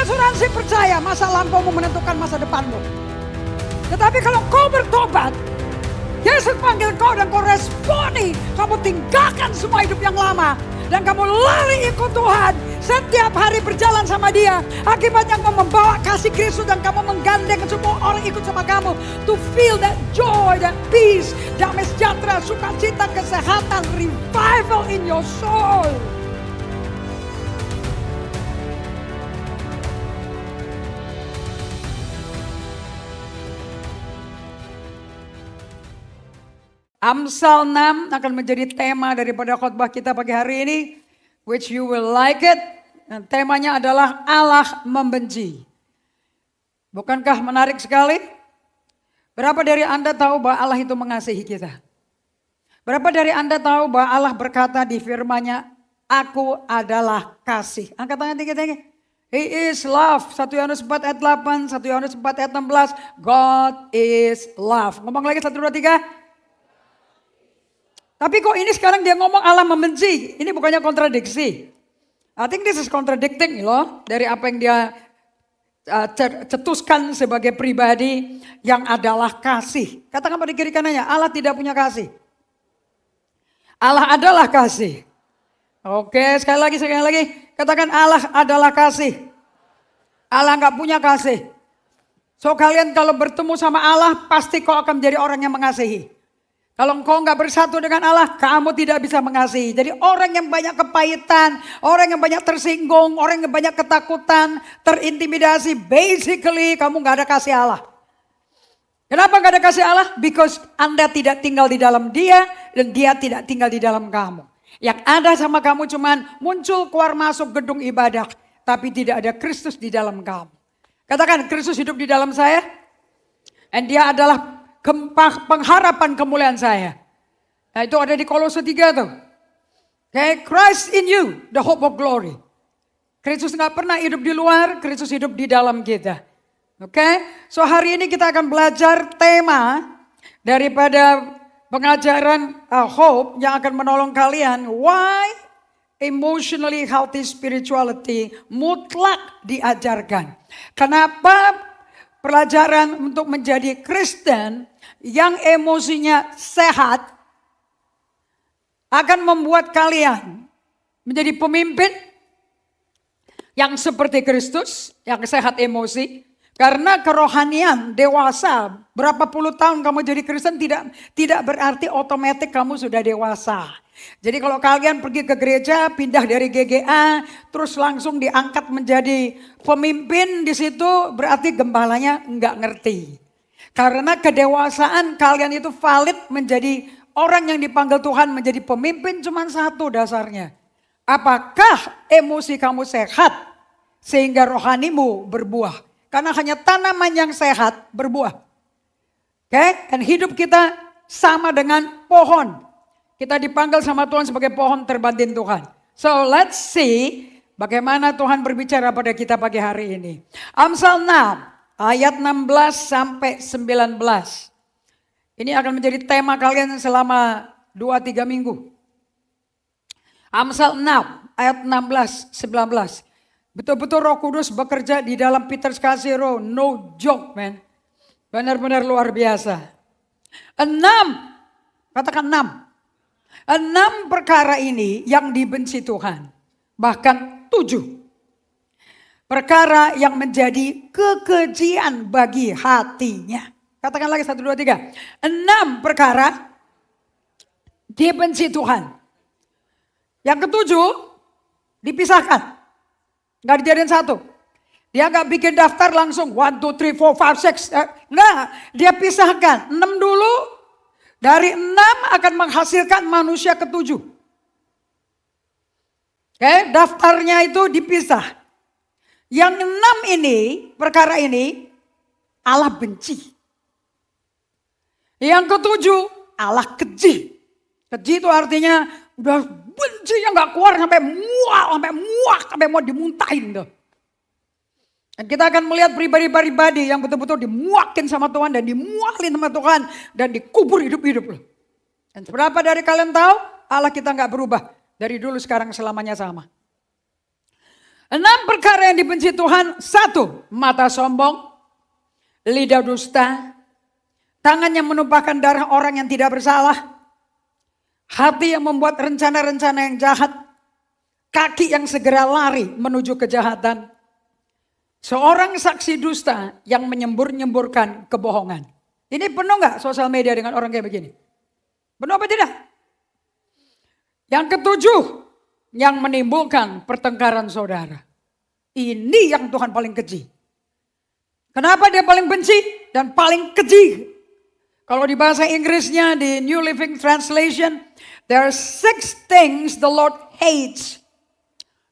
asuransi percaya masa lampaumu menentukan masa depanmu. Tetapi kalau kau bertobat, Yesus panggil kau dan kau responi. Kamu tinggalkan semua hidup yang lama. Dan kamu lari ikut Tuhan. Setiap hari berjalan sama dia. Akibatnya kamu membawa kasih Kristus dan kamu menggandeng semua orang ikut sama kamu. To feel that joy, that peace, damai sejahtera, sukacita, kesehatan, revival in your soul. Amsal 6 akan menjadi tema daripada khotbah kita pagi hari ini. Which you will like it. Dan temanya adalah Allah membenci. Bukankah menarik sekali? Berapa dari Anda tahu bahwa Allah itu mengasihi kita? Berapa dari Anda tahu bahwa Allah berkata di firman-Nya, Aku adalah kasih. Angkat tangan tinggi-tinggi. He is love. 1 Yohanes 4 ayat 8, 1 Yohanes 4 ayat 16. God is love. Ngomong lagi 1, 2, 3. Tapi kok ini sekarang dia ngomong Allah membenci. Ini bukannya kontradiksi. I think this is contradicting loh. Dari apa yang dia cetuskan sebagai pribadi yang adalah kasih. Katakan pada kiri kanannya, Allah tidak punya kasih. Allah adalah kasih. Oke, sekali lagi. Katakan Allah adalah kasih. Allah gak punya kasih. So kalian kalau bertemu sama Allah, pasti kau akan menjadi orang yang mengasihi. Kalau engkau enggak bersatu dengan Allah, kamu tidak bisa mengasihi. Jadi orang yang banyak kepahitan, orang yang banyak tersinggung, orang yang banyak ketakutan, terintimidasi, basically kamu enggak ada kasih Allah. Kenapa enggak ada kasih Allah? Because Anda tidak tinggal di dalam dia dan dia tidak tinggal di dalam kamu. Yang ada sama kamu cuman muncul keluar masuk gedung ibadah, tapi tidak ada Kristus di dalam kamu. Katakan, Kristus hidup di dalam saya. Dan dia adalah pengharapan kemuliaan saya. Nah, itu ada di Kolose 3 tuh. Okay, Christ in you, the hope of glory. Kristus nggak pernah hidup di luar, Kristus hidup di dalam kita. Oke, so hari ini kita akan belajar tema daripada pengajaran hope yang akan menolong kalian. Why emotionally healthy spirituality mutlak diajarkan. Kenapa pelajaran untuk menjadi Kristen yang emosinya sehat akan membuat kalian menjadi pemimpin yang seperti Kristus, yang sehat emosi. Karena kerohanian dewasa, berapa puluh tahun kamu jadi Kristen tidak berarti otomatis kamu sudah dewasa. Jadi kalau kalian pergi ke gereja, pindah dari GGA, terus langsung diangkat menjadi pemimpin di situ, berarti gembalanya enggak ngerti. Karena kedewasaan kalian itu valid menjadi orang yang dipanggil Tuhan menjadi pemimpin cuma satu dasarnya. Apakah emosi kamu sehat sehingga rohanimu berbuah? Karena hanya tanaman yang sehat berbuah. Oke, dan hidup kita sama dengan pohon. Kita dipanggil sama Tuhan sebagai pohon terbantin Tuhan. So let's see bagaimana Tuhan berbicara pada kita pagi hari ini. Amsal 6 ayat 16 sampai 19. Ini akan menjadi tema kalian selama 2-3 minggu. Amsal 6 ayat 16 19. Betul-betul Roh Kudus bekerja di dalam Peter Kasiro. No joke, man. Benar-benar luar biasa. 6. Katakan 6. 6 perkara ini yang dibenci Tuhan. Bahkan 7. Perkara yang menjadi kekejian bagi hatinya. Katakan lagi 1, 2, 3. 6 perkara dibenci Tuhan. Yang ketujuh dipisahkan. Gak dijadiin satu. Dia gak bikin daftar langsung 1, 2, 3, 4, 5, 6. Enggak, dia pisahkan. 6 dulu. Dari 6 akan menghasilkan manusia ketujuh. Oke, daftarnya itu dipisah. Yang 6 ini, perkara ini, Allah benci. Yang ketujuh, Allah keji. Keji itu artinya udah benci yang gak keluar sampai muak, sampai mau dimuntahin tuh. Dan kita akan melihat pribadi-pribadi yang betul-betul dimuakin sama Tuhan dan dimuakin sama Tuhan dan dikubur hidup-hidup loh. Dan seberapa dari kalian tahu Allah kita gak berubah. Dari dulu sekarang selamanya sama. 6 perkara yang dibenci Tuhan. 1, mata sombong, lidah dusta, tangan yang menumpahkan darah orang yang tidak bersalah, hati yang membuat rencana-rencana yang jahat, kaki yang segera lari menuju kejahatan, seorang saksi dusta yang menyembur-nyemburkan kebohongan. Ini penuh gak sosial media dengan orang kayak begini? Penuh apa tidak? Yang ke-7, yang menimbulkan pertengkaran saudara. Ini yang Tuhan paling keji. Kenapa dia paling benci dan paling keji? Kalau di bahasa Inggrisnya, di New Living Translation, there are 6 things the Lord hates.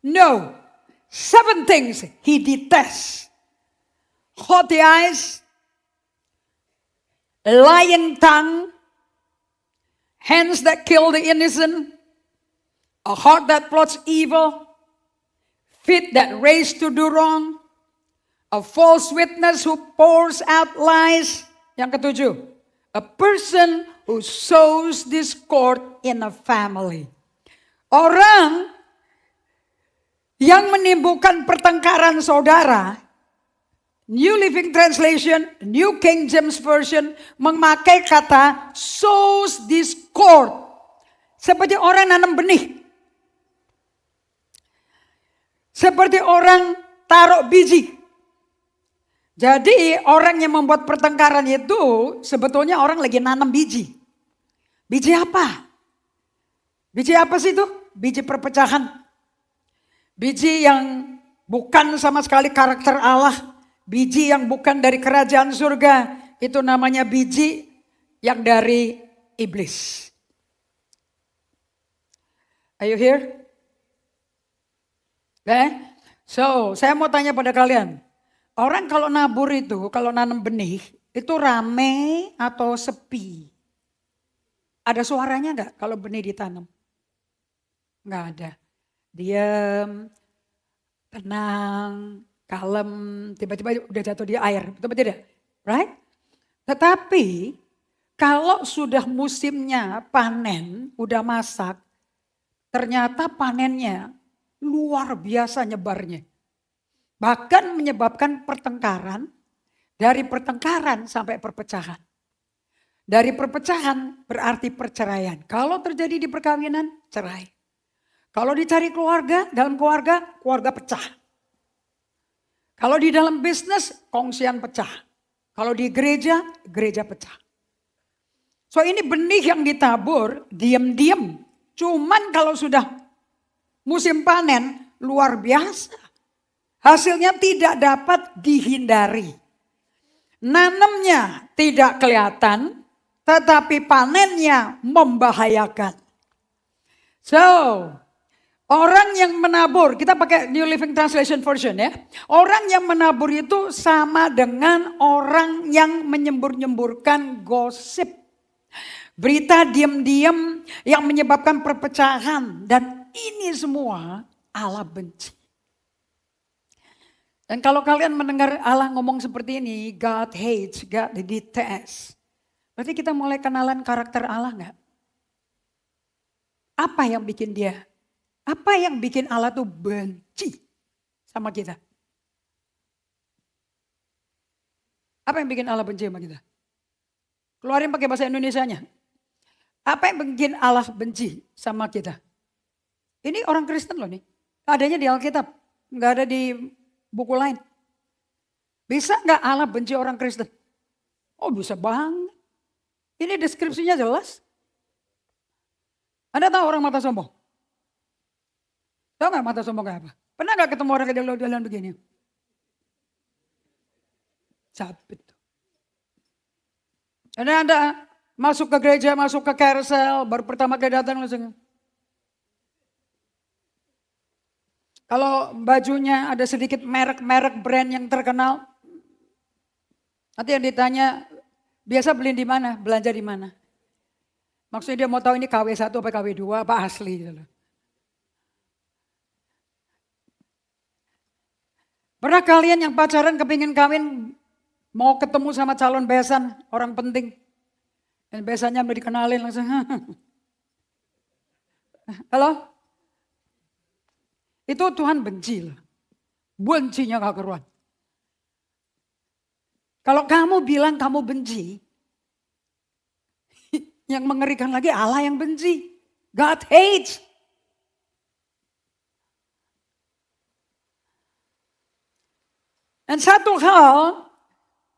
No, 7 things he detests. Haughty eyes, lying tongue, hands that kill the innocent, a heart that plots evil, feet that race to do wrong, a false witness who pours out lies. Yang ke-7, a person who sows discord in a family. Orang yang menimbulkan pertengkaran saudara, New Living Translation, New King James Version memakai kata sows discord. Seperti orang nanam benih. Seperti orang taruh biji. Jadi orang yang membuat pertengkaran itu sebetulnya orang lagi nanam biji. Biji apa? Biji apa sih itu? Biji perpecahan. Biji yang bukan sama sekali karakter Allah. Biji yang bukan dari kerajaan surga. Itu namanya biji yang dari iblis. Are you here? So saya mau tanya pada kalian. Orang kalau nabur itu, kalau nanam benih, itu rame atau sepi? Ada suaranya enggak kalau benih ditanam? Enggak ada. Diam, tenang, kalem, tiba-tiba udah jatuh di air. Betul tidak? Right? Tetapi kalau sudah musimnya panen, udah masak, ternyata panennya luar biasa nyebarnya. Bahkan menyebabkan pertengkaran, dari pertengkaran sampai perpecahan. Dari perpecahan berarti perceraian. Kalau terjadi di perkawinan, cerai. Kalau dicari keluarga, dalam keluarga, keluarga pecah. Kalau di dalam bisnis, kongsian pecah. Kalau di gereja, gereja pecah. So ini benih yang ditabur, diam-diam. Cuman kalau sudah musim panen luar biasa. Hasilnya tidak dapat dihindari. Nanamnya tidak kelihatan, tetapi panennya membahayakan. So, orang yang menabur, kita pakai New Living Translation version ya. Orang yang menabur itu sama dengan orang yang menyembur-nyemburkan gosip. Berita diam-diam yang menyebabkan perpecahan. Dan ini semua Allah benci. Dan kalau kalian mendengar Allah ngomong seperti ini, God hates, God detests. Berarti kita mulai kenalan karakter Allah enggak? Apa yang bikin dia? Apa yang bikin Allah tuh benci sama kita? Apa yang bikin Allah benci sama kita? Keluarin pakai bahasa Indonesianya. Apa yang bikin Allah benci sama kita? Ini orang Kristen loh nih. Adanya di Alkitab. Enggak ada di buku lain. Bisa enggak Allah benci orang Kristen? Oh bisa banget. Ini deskripsinya jelas. Anda tahu orang mata sombong? Tahu enggak mata sombong kayak apa? Pernah enggak ketemu orang jalan begini? Capek. Anda masuk ke gereja, masuk ke carousel, baru pertama kali datang langsung. Kalau bajunya ada sedikit merek-merek brand yang terkenal, nanti yang ditanya, biasa beli di mana, belanja di mana. Maksudnya dia mau tahu ini KW1 apa KW2 apa asli gitu loh. Pernah kalian yang pacaran kepingin kawin, mau ketemu sama calon besan, orang penting. Dan besannya udah dikenalin langsung. Halo? Itu Tuhan benci loh. Bencinya gak keruan. Kalau kamu bilang kamu benci, yang mengerikan lagi Allah yang benci. God hates. Dan satu hal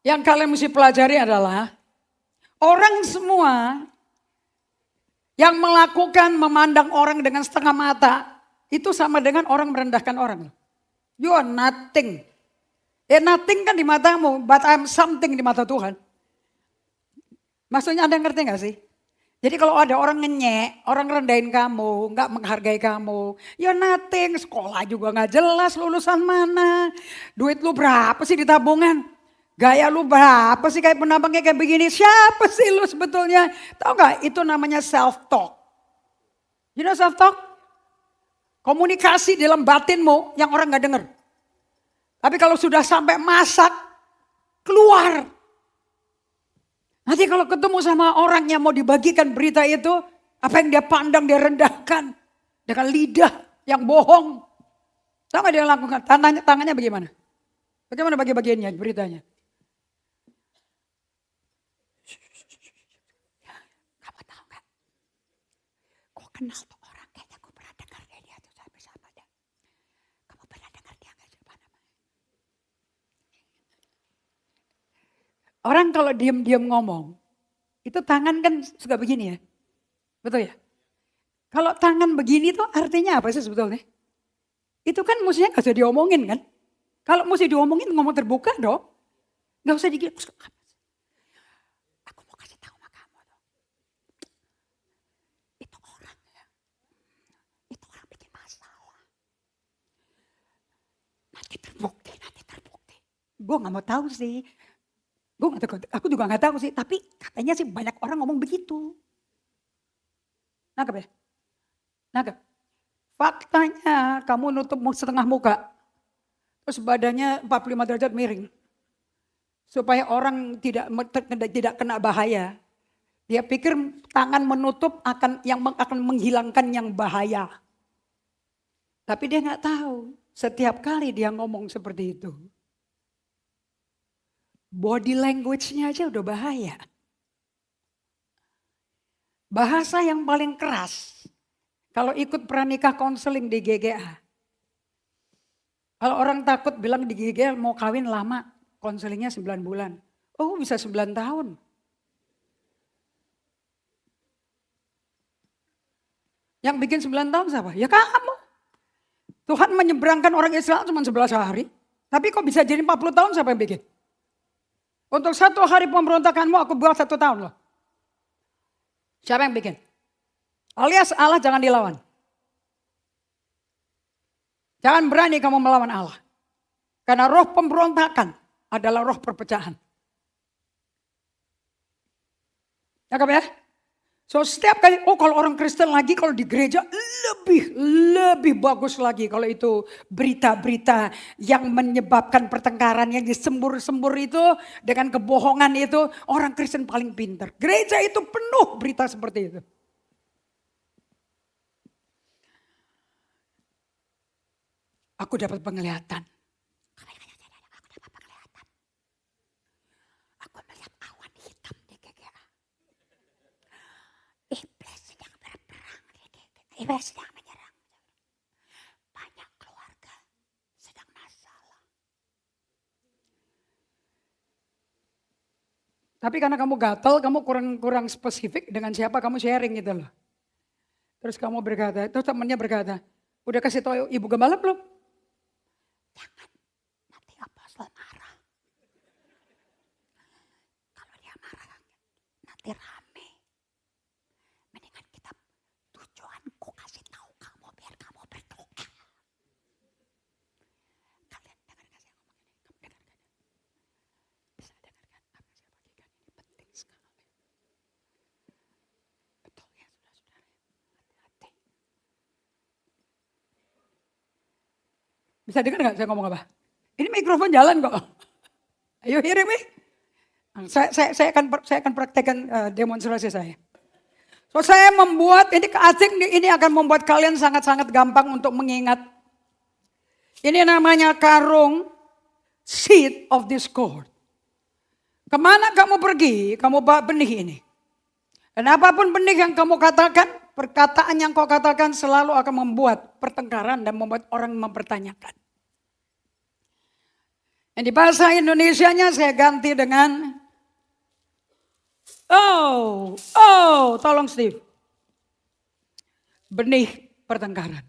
yang kalian mesti pelajari adalah orang semua yang melakukan memandang orang dengan setengah mata itu sama dengan orang merendahkan orang. You are nothing. Nothing kan di matamu, but I'm something di mata Tuhan. Maksudnya Anda ngerti gak sih? Jadi kalau ada orang ngenyek, orang rendahin kamu, gak menghargai kamu, you're nothing, sekolah juga gak jelas lulusan mana, duit lu berapa sih di tabungan, gaya lu berapa sih kayak penambangnya kayak begini, siapa sih lu sebetulnya? Tahu gak itu namanya self-talk. You know self-talk? Komunikasi dalam batinmu yang orang gak dengar. Tapi kalau sudah sampai masak, keluar. Nanti kalau ketemu sama orang yang mau dibagikan berita itu, apa yang dia pandang, dia rendahkan. Dengan lidah yang bohong. Tahu gak dia lakukan? Tangannya bagaimana? Bagaimana bagi-bagiannya beritanya? Kamu tahu gak? Kok kenal tuh orang kayaknya aku pernah dengar dia tuh sampai siapa dia. Kamu pernah dengar dia gak siapa namanya? Orang kalau diam-diam ngomong, itu tangan kan suka begini ya. Betul ya? Kalau tangan begini tuh artinya apa sih sebetulnya? Itu kan mestinya gak usah diomongin kan? Kalau mesti diomongin ngomong terbuka dong. Gak usah digini. Aku mau kasih tahu sama kamu tuh. Itu orang ya. Itu orang bikin masalah. Nanti terbukti. Gue gak mau tahu sih. Aku juga gak tahu sih. Tapi katanya sih banyak orang ngomong begitu. Nangkep ya? Nangkep. Faktanya kamu nutup setengah muka. Terus badannya 45 derajat miring. Supaya orang tidak kena bahaya. Dia pikir tangan menutup akan menghilangkan yang bahaya. Tapi dia gak tahu. Setiap kali dia ngomong seperti itu. Body language-nya aja udah bahaya. Bahasa yang paling keras. Kalau ikut pranikah konseling di GGA. Kalau orang takut bilang di GGA mau kawin lama. Konselingnya 9 bulan. Oh bisa 9 tahun. Yang bikin 9 tahun siapa? Ya kamu. Tuhan menyeberangkan orang Israel cuma 11 hari. Tapi kok bisa jadi 40 tahun siapa yang bikin? Untuk 1 hari pemberontakanmu aku buat 1 tahun loh. Siapa yang bikin? Alias Allah jangan dilawan. Jangan berani kamu melawan Allah. Karena roh pemberontakan adalah roh perpecahan. Ya? So setiap kali, kalau orang Kristen lagi kalau di gereja lebih bagus lagi kalau itu berita-berita yang menyebabkan pertengkaran yang disembur-sembur itu dengan kebohongan itu orang Kristen paling pintar. Gereja itu penuh berita seperti itu. Aku dapat penglihatan. Aku melihat awan hitam di GGA. Iblis sedang berperang di GGA. Iblis sedang menyerang. Banyak keluarga sedang masalah. Tapi karena kamu gatel, kamu kurang spesifik dengan siapa kamu sharing gitu loh. Terus kamu berkata, terus temannya berkata, udah kasih tahu ibu gembala belum? Jangan, nanti apostol marah. Kalau dia marah, nanti rame. Mendingan kita tujuanku kasih tahu kamu biar kamu berdoa. Kalian dengarkan saya ngomong ini, kamu dengarkan. Bisa dengarkan apa yang saya bagikan ini penting sekali. Betul ya saudara-saudara, hati-hati. Bisa dengar gak saya ngomong apa? Ini mikrofon jalan kok. Ayo hearing me? Saya akan praktekkan demonstrasi saya. So saya membuat, ini asing ini akan membuat kalian sangat-sangat gampang untuk mengingat. Ini namanya karung seed of discord. Kemana kamu pergi, kamu bawa benih ini. Dan apapun benih yang kamu katakan, perkataan yang kau katakan selalu akan membuat pertengkaran dan membuat orang mempertanyakan. Yang di bahasa Indonesianya saya ganti dengan, tolong Steve. Benih pertengkaran.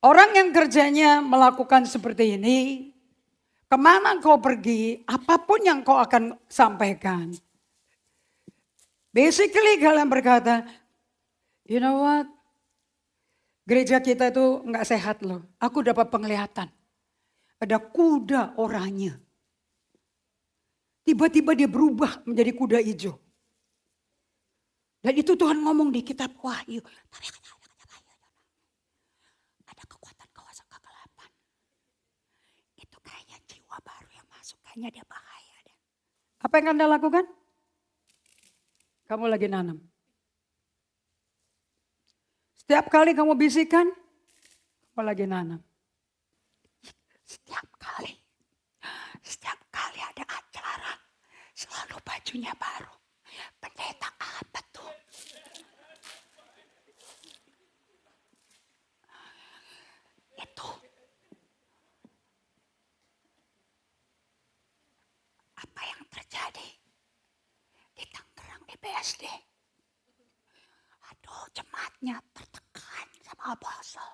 Orang yang kerjanya melakukan seperti ini, kemana kau pergi, apapun yang kau akan sampaikan. Basically kalian berkata, you know what, gereja kita itu nggak sehat loh. Aku dapat penglihatan, ada kuda oranye. Tiba-tiba dia berubah menjadi kuda hijau. Dan itu Tuhan ngomong di kitab Wahyu. Ada kekuatan kawasan kegelapan. Itu kayaknya jiwa baru yang masuk. Kayaknya dia bahaya. Apa yang Anda lakukan? Kamu lagi nanam. Setiap kali kamu bisikan, kamu lagi nanam. Setiap kali ada acara, selalu bajunya baru. Pendeta apa tuh? Itu. Apa yang terjadi di Tangerang di BSD? Aduh, jemaatnya tertekan sama apostle.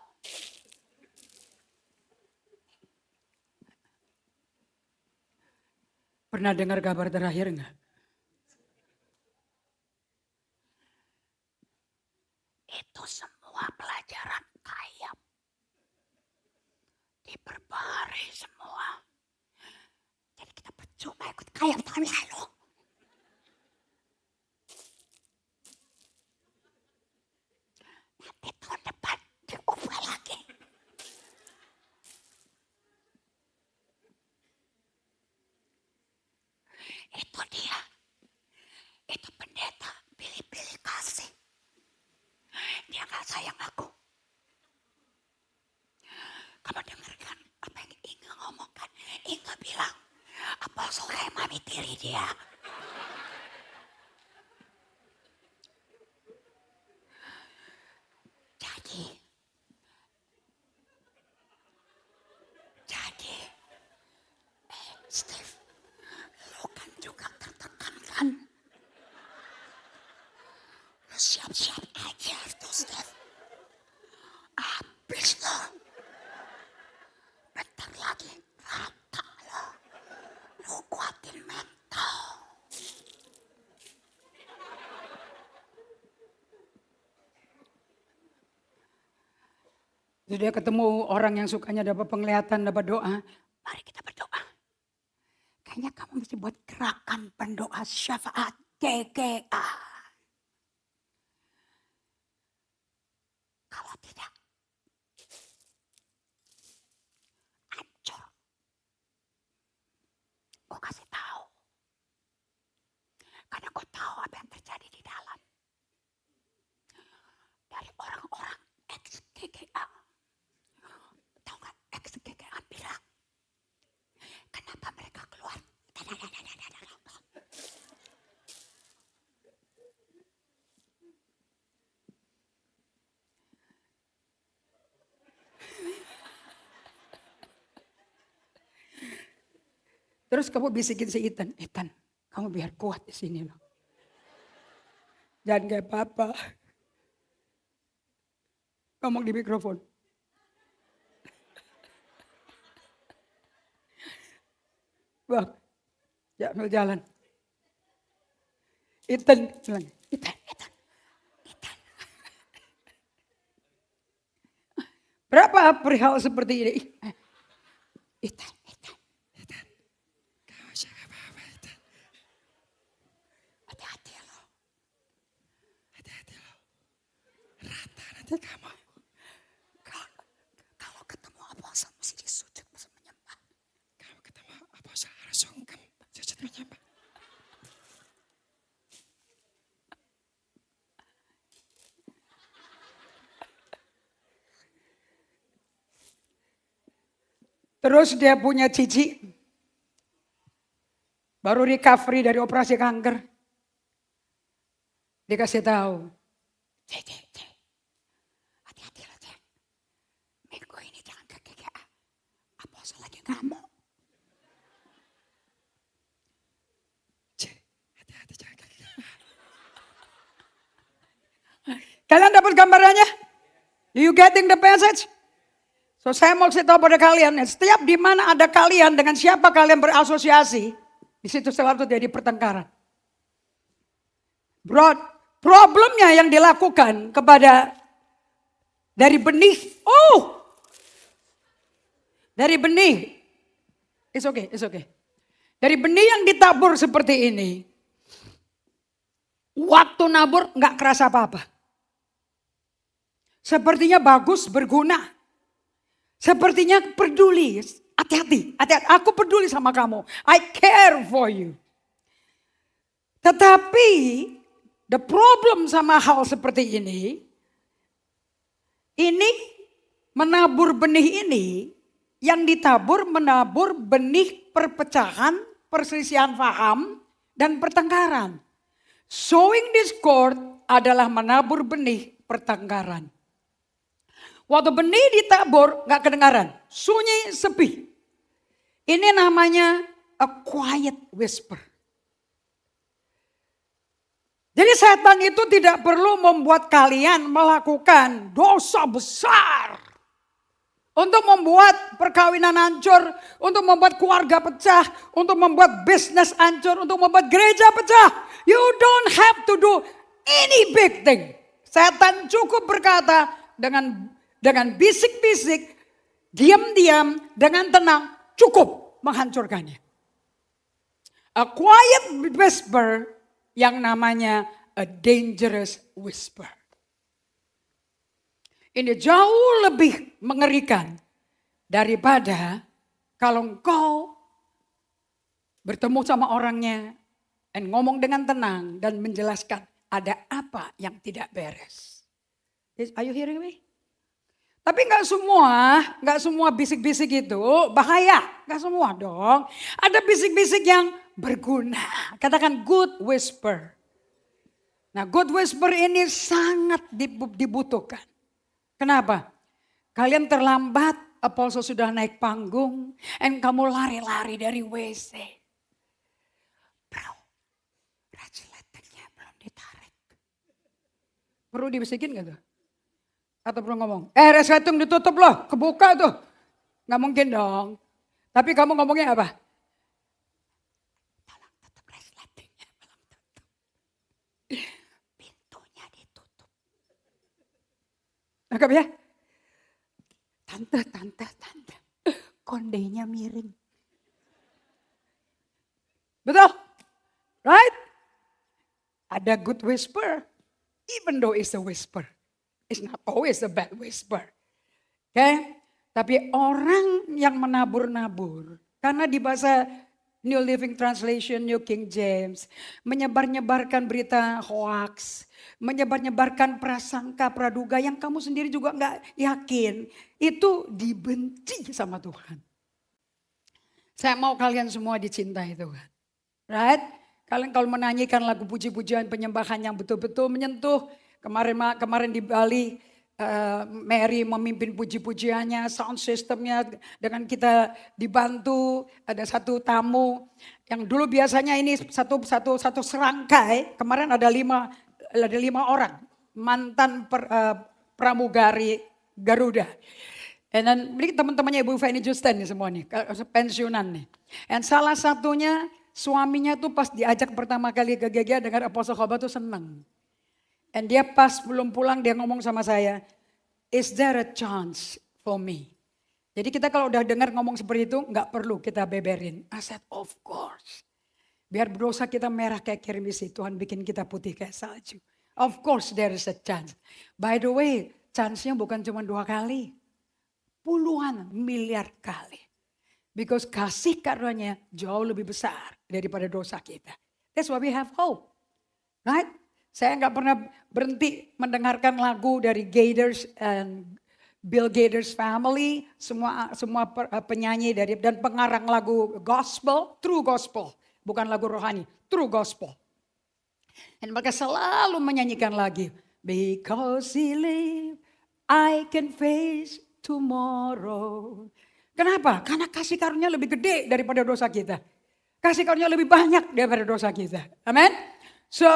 Pernah dengar kabar terakhir enggak? Itu semua pelajaran kayap. Diperbarui semua. Jadi kita percuma ikut kayap tahun lalu. Nanti tahun depan diubah lagi. Itu dia. Itu pendeta pilih-pilih kasih. Dia gak sayang aku. Kamu dengarkan apa yang Inge ngomongkan. Inge bilang, Apostle kayak mami tiri dia. Jadi, Steve, lo kan juga tertekan kan? Lo siap-siap aja tuh, Steve. Habis lo. Bentar lagi rata lo. Lo kuatin mental. Jadi dia ketemu orang yang sukanya dapat penglihatan, dapat doa. Mari kita berdoa. Kayaknya kamu mesti buat gerakan pendoa syafaat GGA. Kalau tidak, hancur. Gue kasih tahu. Karena gue tahu apa yang terjadi di dalam. Dari orang-orang ex-GGA. Tahu gak ex-GGA bilang, kenapa mereka keluar? Terus kamu bisikin si Ethan, kamu biar kuat di sini loh. Jangan kayak papa. Ngomong di mikrofon. Bang, ya ambil jalan. Ethan bilang, Ethan. Berapa perihal seperti ini? Ethan. Kau jangan apa-apa, Ethan. Hati-hati lo. Rata nanti kamu. Kalau ketemu apostle mesti disujud, mesti menyembah. Kalau ketemu apostle harus sungkem, sujud menyembah. Terus dia punya cici. Baru recovery dari operasi kanker. Dia kasih tahu. Cek. Hati-hati lah Cek. Minggu ini jangan ke GGA. Apostle lagi ngamuk. Cek, hati-hati jangan ke GGA. Kalian dapat gambarannya? Do you getting the passage? So saya mau kasih tahu pada kalian, setiap di mana ada kalian dengan siapa kalian berasosiasi, di situ selalu terjadi pertengkaran. Problemnya yang dilakukan kepada dari benih, dari benih, it's okay. Dari benih yang ditabur seperti ini, waktu nabur nggak kerasa apa-apa. Sepertinya bagus, berguna. Sepertinya peduli. Hati-hati. Aku peduli sama kamu. I care for you. Tetapi the problem sama hal seperti ini menabur benih ini, yang ditabur menabur benih perpecahan, perselisihan paham, dan pertengkaran. Sowing discord adalah menabur benih pertengkaran. Waktu benih ditabur gak kedengaran, sunyi, sepi. Ini namanya a quiet whisper. Jadi setan itu tidak perlu membuat kalian melakukan dosa besar. Untuk membuat perkawinan hancur, untuk membuat keluarga pecah, untuk membuat bisnis hancur, untuk membuat gereja pecah. You don't have to do any big thing. Setan cukup berkata dengan bisik-bisik, diam-diam, dengan tenang, cukup menghancurkannya. A quiet whisper yang namanya a dangerous whisper. Ini jauh lebih mengerikan daripada kalau engkau bertemu sama orangnya dan ngomong dengan tenang dan menjelaskan ada apa yang tidak beres. Are you hearing me? Tapi nggak semua bisik-bisik itu bahaya, nggak semua dong. Ada bisik-bisik yang berguna. Katakan good whisper. Nah, good whisper ini sangat dibutuhkan. Kenapa? Kalian terlambat, Apostle sudah naik panggung, dan kamu lari-lari dari WC. Bro, resletingnya belum ditarik. Perlu dibisikin gak tuh? Atau perlu ngomong, resleting ditutup loh, kebuka tuh. Gak mungkin dong. Tapi kamu ngomongnya apa? Tolong tutup resletingnya, belum tutup. Pintunya ditutup. Nangkap ya? Tante. Kondenya miring. Betul? Right? Ada good whisper. Even though it's a whisper. It's not always a bad whisper. Okay? Tapi orang yang menabur-nabur. Karena di bahasa New Living Translation, New King James. Menyebar-nyebarkan berita hoax. Menyebar-nyebarkan prasangka, praduga yang kamu sendiri juga gak yakin. Itu dibenci sama Tuhan. Saya mau kalian semua dicintai Tuhan. Right? Kalian kalau menyanyikan lagu puji-pujian penyembahan yang betul-betul menyentuh. Kemarin di Bali, Mary memimpin puji-pujiannya, sound systemnya dengan kita dibantu. Ada satu tamu yang dulu biasanya ini satu serangkai. Kemarin ada lima orang mantan pramugari Garuda. Dan ini teman-temannya Ibu Fanny Justin nih semua nih, pensiunan nih. Dan salah satunya suaminya tuh pas diajak pertama kali ke GGA dengar Apostle Khobar tuh seneng. Dan dia pas belum pulang dia ngomong sama saya, is there a chance for me? Jadi kita kalau udah dengar ngomong seperti itu gak perlu kita beberin. I said of course. Biar dosa kita merah kayak kirmisi, Tuhan bikin kita putih kayak salju. Of course there is a chance. By the way, chance-nya bukan cuma 2 kali. Puluhan miliar kali. Because kasih karunia jauh lebih besar daripada dosa kita. That's why we have hope. Right? Saya gak pernah berhenti mendengarkan lagu dari Gators and Bill Gates family, semua penyanyi dan pengarang lagu gospel, true gospel, bukan lagu rohani, true gospel. Dan mereka selalu menyanyikan lagi, because he live, I can face tomorrow. Kenapa? Karena kasih karunia lebih gede daripada dosa kita. Kasih karunia lebih banyak daripada dosa kita. Amin. So,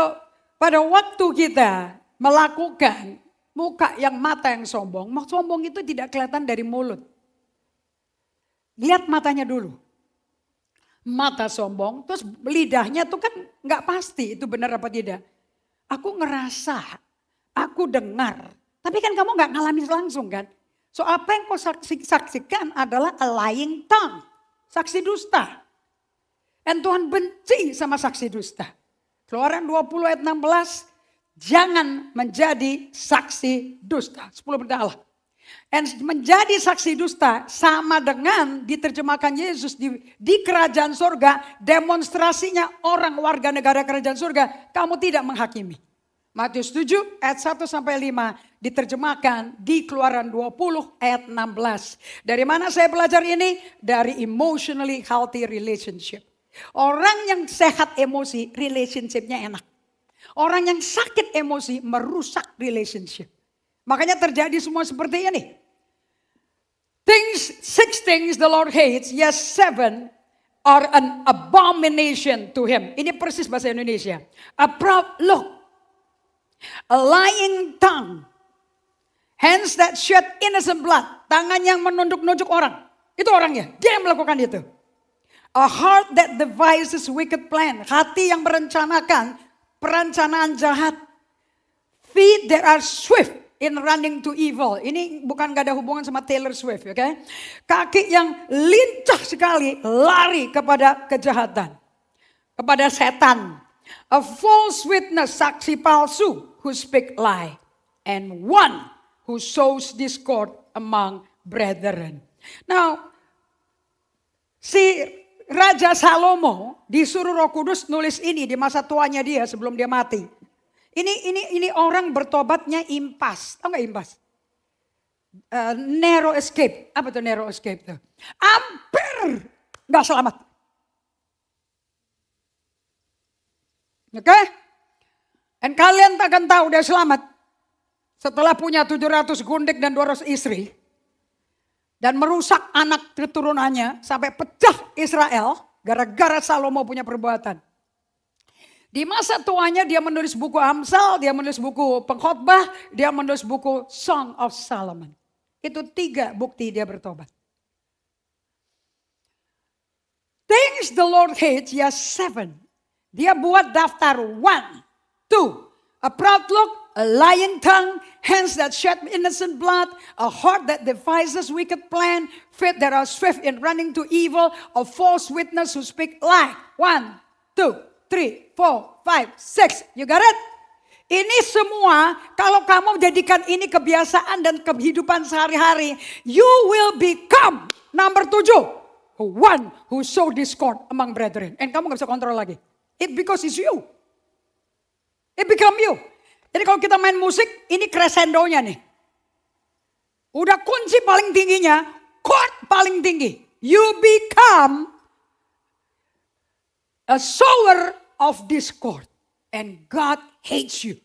pada waktu kita melakukan muka yang mata yang sombong itu tidak kelihatan dari mulut. Lihat matanya dulu. Mata sombong, terus lidahnya tuh kan nggak pasti itu benar apa tidak. Aku ngerasa, aku dengar, tapi kan kamu nggak ngalamin langsung kan. So apa yang kau saksikan adalah a lying tongue, saksi dusta. Dan Tuhan benci sama saksi dusta. Keluaran 20 ayat 16, jangan menjadi saksi dusta. 10 perintah Allah. Dan menjadi saksi dusta sama dengan diterjemahkan Yesus di kerajaan surga. Demonstrasinya orang warga negara kerajaan surga. Kamu tidak menghakimi. Matius 7 ayat 1 sampai 5 diterjemahkan di Keluaran 20 ayat 16. Dari mana saya belajar ini? Dari emotionally healthy relationship. Orang yang sehat emosi, relationship-nya enak. Orang yang sakit emosi merusak relationship. Makanya terjadi semua seperti ini. Six things the Lord hates, yes 7 are an abomination to him. Ini persis bahasa Indonesia. A proud look, a lying tongue, hands that shed innocent blood, tangan yang menunduk-nunduk orang. Itu orangnya, dia yang melakukan itu. A heart that devises wicked plan, hati yang merencanakan perencanaan jahat. Feet that are swift in running to evil. Ini bukan gak ada hubungan sama Taylor Swift, oke? Okay? Kaki yang lincah sekali lari kepada kejahatan, kepada setan. A false witness, saksi palsu who speak lie, and one who sows discord among brethren. Now, si Raja Salomo disuruh Roh Kudus nulis ini di masa tuanya dia sebelum dia mati. Ini orang bertobatnya impas. Tahu nggak impas? Narrow escape. Apa tuh narrow escape tuh? Hampir nggak selamat. Oke? Dan kalian takkan tahu dia selamat setelah punya 700 gundik dan 200 istri. Dan merusak anak keturunannya sampai pecah Israel gara-gara Salomo punya perbuatan. Di masa tuanya dia menulis buku Amsal, dia menulis buku Pengkhotbah, dia menulis buku Song of Solomon. Itu 3 bukti dia bertobat. Things the Lord hates, yes 7. Dia buat daftar 1, 2. A proud look, a lying tongue, hands that shed innocent blood, a heart that devises wicked plan, feet that are swift in running to evil, a false witness who speak lie. 1, 2, 3, 4, 5, 6. You got it? Ini semua kalau kamu jadikan ini kebiasaan dan kehidupan sehari-hari, you will become number 7. One who sow discord among brethren. And kamu gak bisa kontrol lagi. It because it's you. It become you. Jadi kalau kita main musik, ini crescendonya nih. Udah kunci paling tingginya, chord paling tinggi. You become a sower of discord. And God hates you.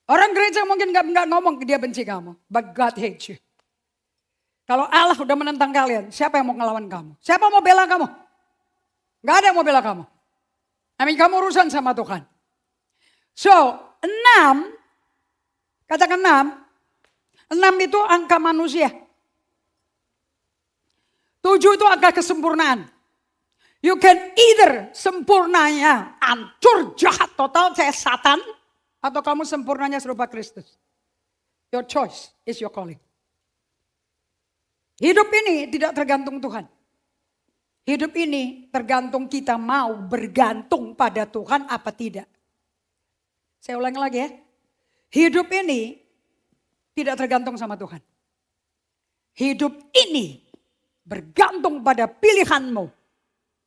Orang gereja mungkin gak ngomong dia benci kamu. But God hates you. Kalau Allah udah menentang kalian, siapa yang mau ngelawan kamu? Siapa mau bela kamu? Gak ada yang mau bela kamu. Amin, kamu urusan sama Tuhan. So, 6, katakan 6 itu angka manusia. 7 itu angka kesempurnaan. You can either sempurnanya hancur, jahat, total, saya Satan. Atau kamu sempurnanya serupa Kristus. Your choice is your calling. Hidup ini tidak tergantung Tuhan. Hidup ini tergantung kita mau bergantung pada Tuhan apa tidak. Saya ulangi lagi ya. Hidup ini tidak tergantung sama Tuhan. Hidup ini bergantung pada pilihanmu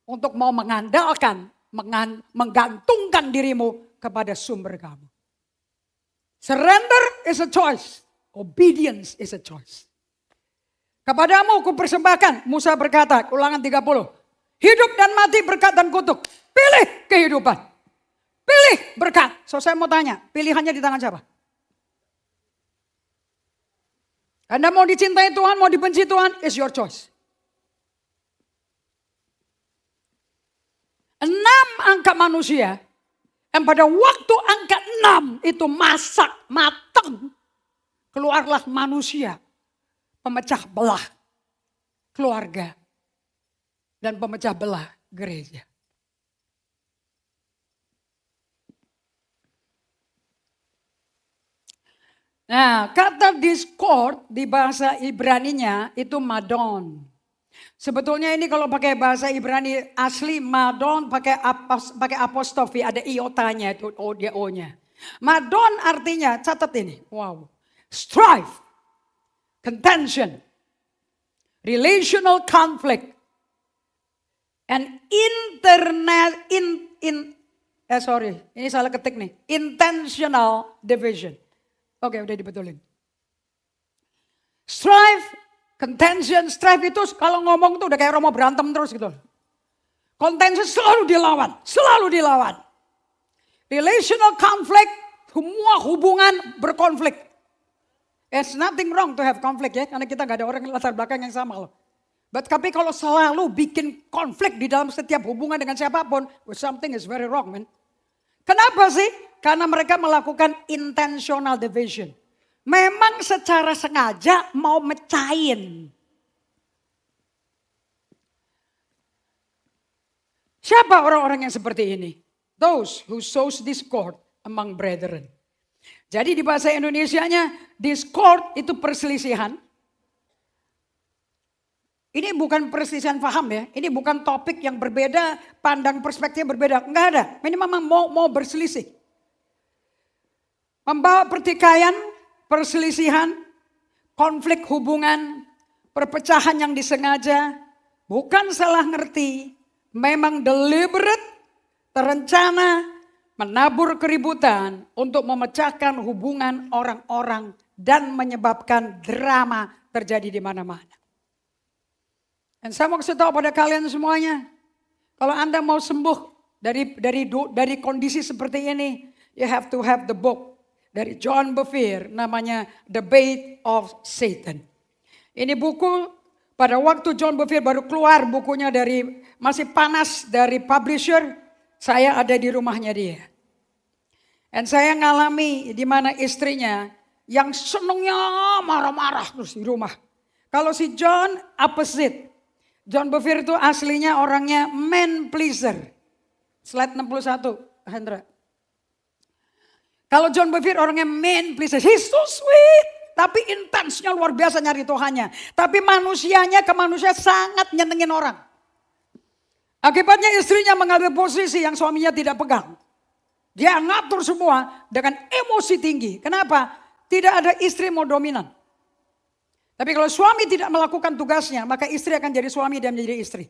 untuk mau mengandalkan, menggantungkan dirimu kepada sumber kamu. Surrender is a choice. Obedience is a choice. Kepadamu kupersembahkan, Musa berkata, Ulangan 30. Hidup dan mati, berkat dan kutuk. Pilih kehidupan. Pilih berkat. So saya mau tanya, pilihannya di tangan siapa? Anda mau dicintai Tuhan, mau dibenci Tuhan, is your choice. 6 angka manusia, yang pada waktu angka 6 itu masak, matang. Keluarlah manusia, pemecah belah keluarga, dan pemecah belah gereja. Nah, kata discord di bahasa Ibraninya itu madon. Sebetulnya ini kalau pakai bahasa Ibrani asli madon pakai apostrofi, ada iotanya itu O-nya. Madon artinya, catat ini, wow. Strife, contention, relational conflict, and ini salah ketik nih, intentional division. Oke, udah dibetulin. Strife, contention, strife itu kalau ngomong tuh udah kayak orang mau berantem terus gitu. Contention selalu dilawan. Relational conflict, semua hubungan berkonflik. It's nothing wrong to have conflict ya, karena kita gak ada orang latar belakang yang sama loh. Tapi kalau selalu bikin konflik di dalam setiap hubungan dengan siapapun, something is very wrong, man. Kenapa sih? Karena mereka melakukan intentional division. Memang secara sengaja mau mecahin. Siapa orang-orang yang seperti ini? Those who sows discord among brethren. Jadi di bahasa Indonesianya discord itu perselisihan. Ini bukan perselisihan paham ya. Ini bukan topik yang berbeda, pandang perspektif berbeda. Enggak ada. Ini memang mau berselisih. Membawa pertikaian, perselisihan, konflik hubungan, perpecahan yang disengaja. Bukan salah ngerti. Memang deliberate, terencana, menabur keributan untuk memecahkan hubungan orang-orang dan menyebabkan drama terjadi di mana-mana. Dan saya mau kasih tahu pada kalian semuanya, kalau Anda mau sembuh dari kondisi seperti ini, you have to have the book dari John Bevere, namanya The Bait of Satan. Ini buku pada waktu John Bevere baru keluar bukunya masih panas dari publisher, saya ada di rumahnya dia. Dan saya ngalami di mana istrinya yang senengnya marah-marah terus di rumah. Kalau si John opposite. John Bevere itu aslinya orangnya man pleaser. Slide 61, Hendra. Kalau John Bevere orangnya man pleaser, he's so sweet. Tapi intensnya luar biasa nyari Tuhannya. Tapi manusianya ke manusia sangat nyenengin orang. Akibatnya istrinya mengambil posisi yang suaminya tidak pegang. Dia ngatur semua dengan emosi tinggi. Kenapa? Tidak ada istri mau dominan. Tapi kalau suami tidak melakukan tugasnya, maka istri akan jadi suami dan menjadi istri.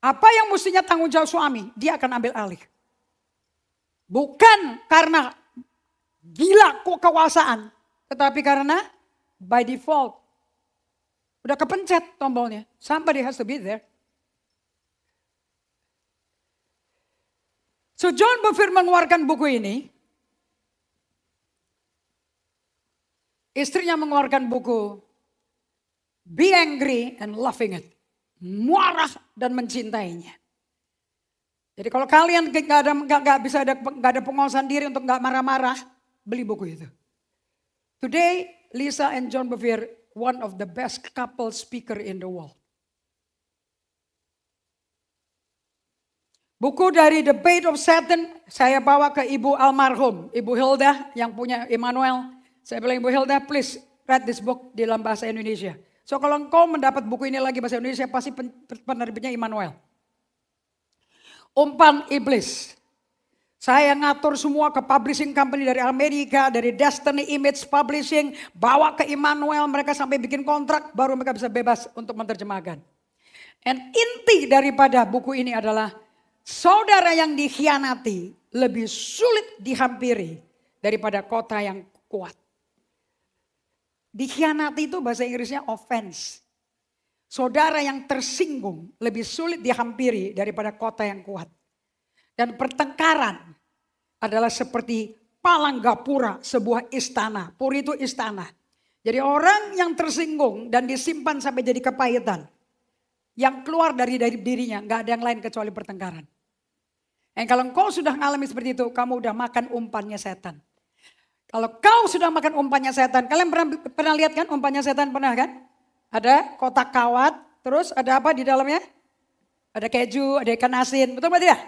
Apa yang mestinya tanggung jawab suami, dia akan ambil alih. Bukan karena gila kekuasaan, tetapi karena by default. Udah kepencet tombolnya, somebody has to be there. So John Bevere mengeluarkan buku ini. Istrinya mengeluarkan buku Be Angry and Loving It. Marah dan mencintainya. Jadi kalau kalian nggak ada penguasaan diri untuk nggak marah-marah, beli buku itu. Today, Lisa and John Bevere, one of the best couple speaker in the world. Buku dari The Bait of Satan saya bawa ke Ibu almarhum, Ibu Hilda yang punya Immanuel. Saya bilang, Ibu Hilda, please read this book di dalam bahasa Indonesia. So kalau engkau mendapat buku ini lagi bahasa Indonesia, pasti penerbitnya Immanuel. Umpan Iblis. Saya ngatur semua ke publishing company dari Amerika, dari Destiny Image Publishing, bawa ke Immanuel, mereka sampai bikin kontrak, baru mereka bisa bebas untuk menerjemahkan. Dan inti daripada buku ini adalah, saudara yang dikhianati lebih sulit dihampiri daripada kota yang kuat. Dikhianati itu bahasa Inggrisnya offense. Saudara yang tersinggung lebih sulit dihampiri daripada kota yang kuat. Dan pertengkaran adalah seperti palang gapura sebuah istana. Puri itu istana. Jadi orang yang tersinggung dan disimpan sampai jadi kepahitan. Yang keluar dari dirinya gak ada yang lain kecuali pertengkaran. Dan kalau kau sudah mengalami seperti itu, kamu udah makan umpannya setan. Kalau kau sudah makan umpannya setan, kalian pernah lihat kan umpannya setan, pernah kan? Ada kotak kawat, terus ada apa di dalamnya? Ada keju, ada ikan asin, betul tidak?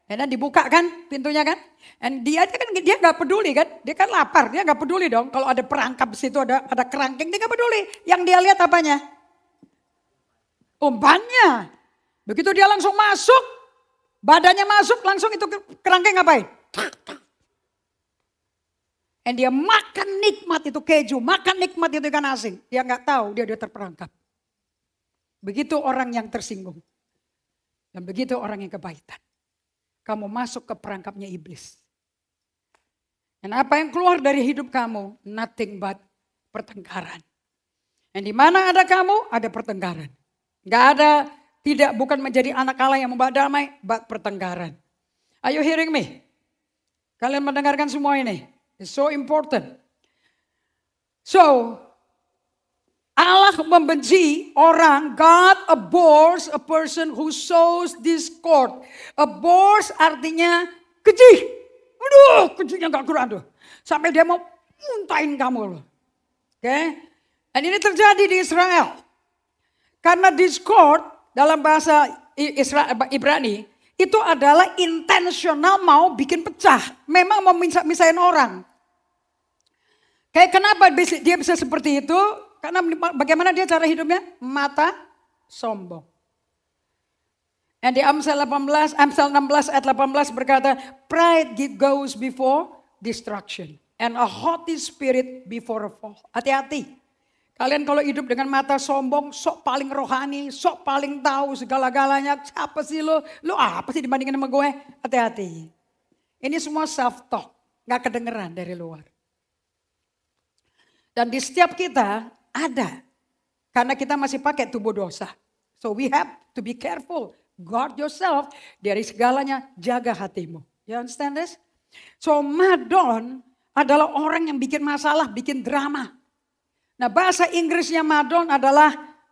Dan dibuka kan pintunya kan? Dan dia nggak peduli kan? Dia kan lapar, dia nggak peduli dong. Kalau ada perangkap di situ, ada kerangkeng, dia nggak peduli. Yang dia lihat apanya? Umpannya. Begitu dia langsung masuk, badannya masuk, langsung itu kerangkeng ngapain? Dan dia makan nikmat itu keju, makan nikmat itu ikan asin. Dia nggak tahu dia terperangkap. Begitu orang yang tersinggung. Dan begitu orang yang kepahitan. Kamu masuk ke perangkapnya iblis. Dan apa yang keluar dari hidup kamu? Nothing but pertengkaran. Dan di mana ada kamu, ada pertengkaran. Gak ada, bukan menjadi anak Allah yang membawa damai, but pertengkaran. Are you hearing me? Kalian mendengarkan semua ini? It's so important. So, Allah membenci orang, God abhors a person who sows discord. Abhors artinya keji. Aduh, kejinya gak kurang tuh. Sampai dia mau muntahin kamu loh. Oke. Dan ini terjadi di Israel. Karena discord dalam bahasa Ibrani itu adalah intensional mau bikin pecah. Memang mau misahin orang. Kayak kenapa dia bisa seperti itu? Karena bagaimana dia cara hidupnya? Mata sombong. Dan di Amsal 16 ayat 18 berkata, pride goes before destruction. And a haughty spirit before a fall. Hati-hati. Kalian kalau hidup dengan mata sombong, sok paling rohani, sok paling tahu segala-galanya. Siapa sih lo? Lo apa sih dibandingin sama gue? Hati-hati. Ini semua self-talk. Gak kedengeran dari luar. Dan di setiap kita ada. Karena kita masih pakai tubuh dosa. So we have to be careful. Guard yourself. Dari segalanya jaga hatimu. You understand this? So Madon adalah orang yang bikin masalah, bikin drama. Nah bahasa Inggrisnya Madon adalah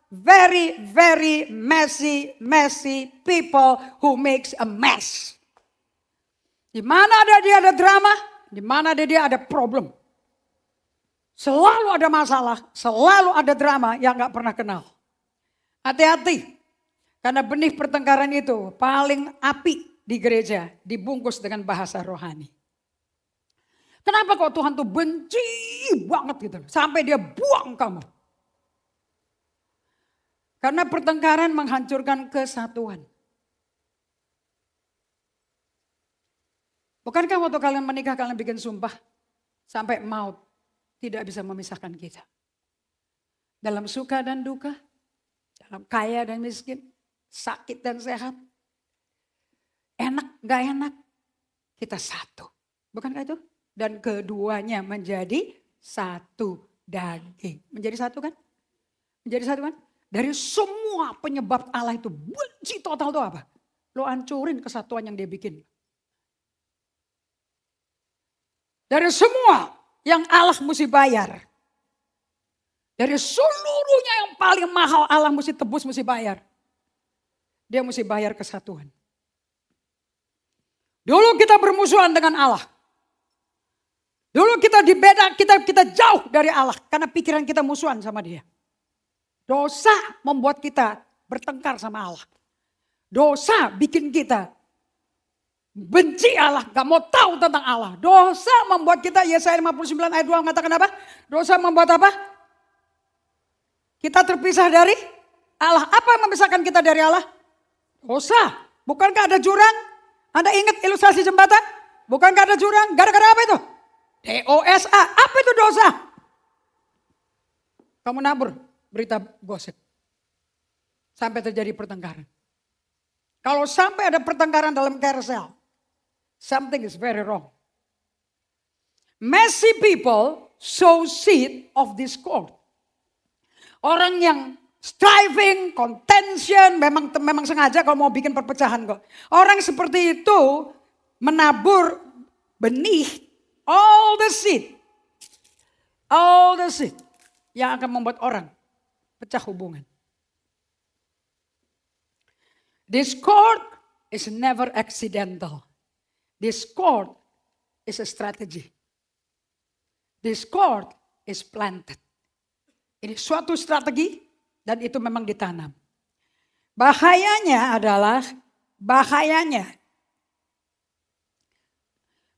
very, very messy people who makes a mess. Di mana dia ada drama, di mana dia ada problem. Selalu ada masalah, selalu ada drama yang gak pernah kenal. Hati-hati, karena benih pertengkaran itu paling api di gereja dibungkus dengan bahasa rohani. Kenapa kok Tuhan tuh benci banget gitu, sampai dia buang kamu. Karena pertengkaran menghancurkan kesatuan. Bukankah waktu kalian menikah kalian bikin sumpah sampai maut tidak bisa memisahkan kita. Dalam suka dan duka, dalam kaya dan miskin, sakit dan sehat, enak gak enak, kita satu. Bukankah itu? Dan keduanya menjadi satu daging. Menjadi satu kan? Menjadi satu kan? Dari semua penyebab Allah itu benci total itu apa? Lo hancurin kesatuan yang dia bikin. Dari semua yang Allah mesti bayar. Dari seluruhnya yang paling mahal Allah mesti tebus, mesti bayar. Dia mesti bayar kesatuan. Dulu kita bermusuhan dengan Allah. Dulu kita kita jauh dari Allah karena pikiran kita musuhan sama dia. Dosa membuat kita bertengkar sama Allah. Dosa bikin kita benci Allah, gak mau tahu tentang Allah. Dosa membuat kita, Yesaya 59 ayat 2 mengatakan apa? Dosa membuat apa? Kita terpisah dari Allah. Apa yang memisahkan kita dari Allah? Dosa. Bukankah ada jurang? Anda ingat ilustrasi jembatan? Bukankah ada jurang? Gara-gara apa itu? DOSA. Apa itu dosa? Kamu nabur berita gosip. Sampai terjadi pertengkaran. Kalau sampai ada pertengkaran dalam carousel, something is very wrong. Messy people sow seed of discord. Orang yang striving, contention, memang sengaja kalau mau bikin perpecahan kok. Orang seperti itu menabur benih, all the seed yang akan membuat orang pecah hubungan. Discord is never accidental. Discord is a strategy. Discord is planted. Ini suatu strategi dan itu memang ditanam. Bahayanya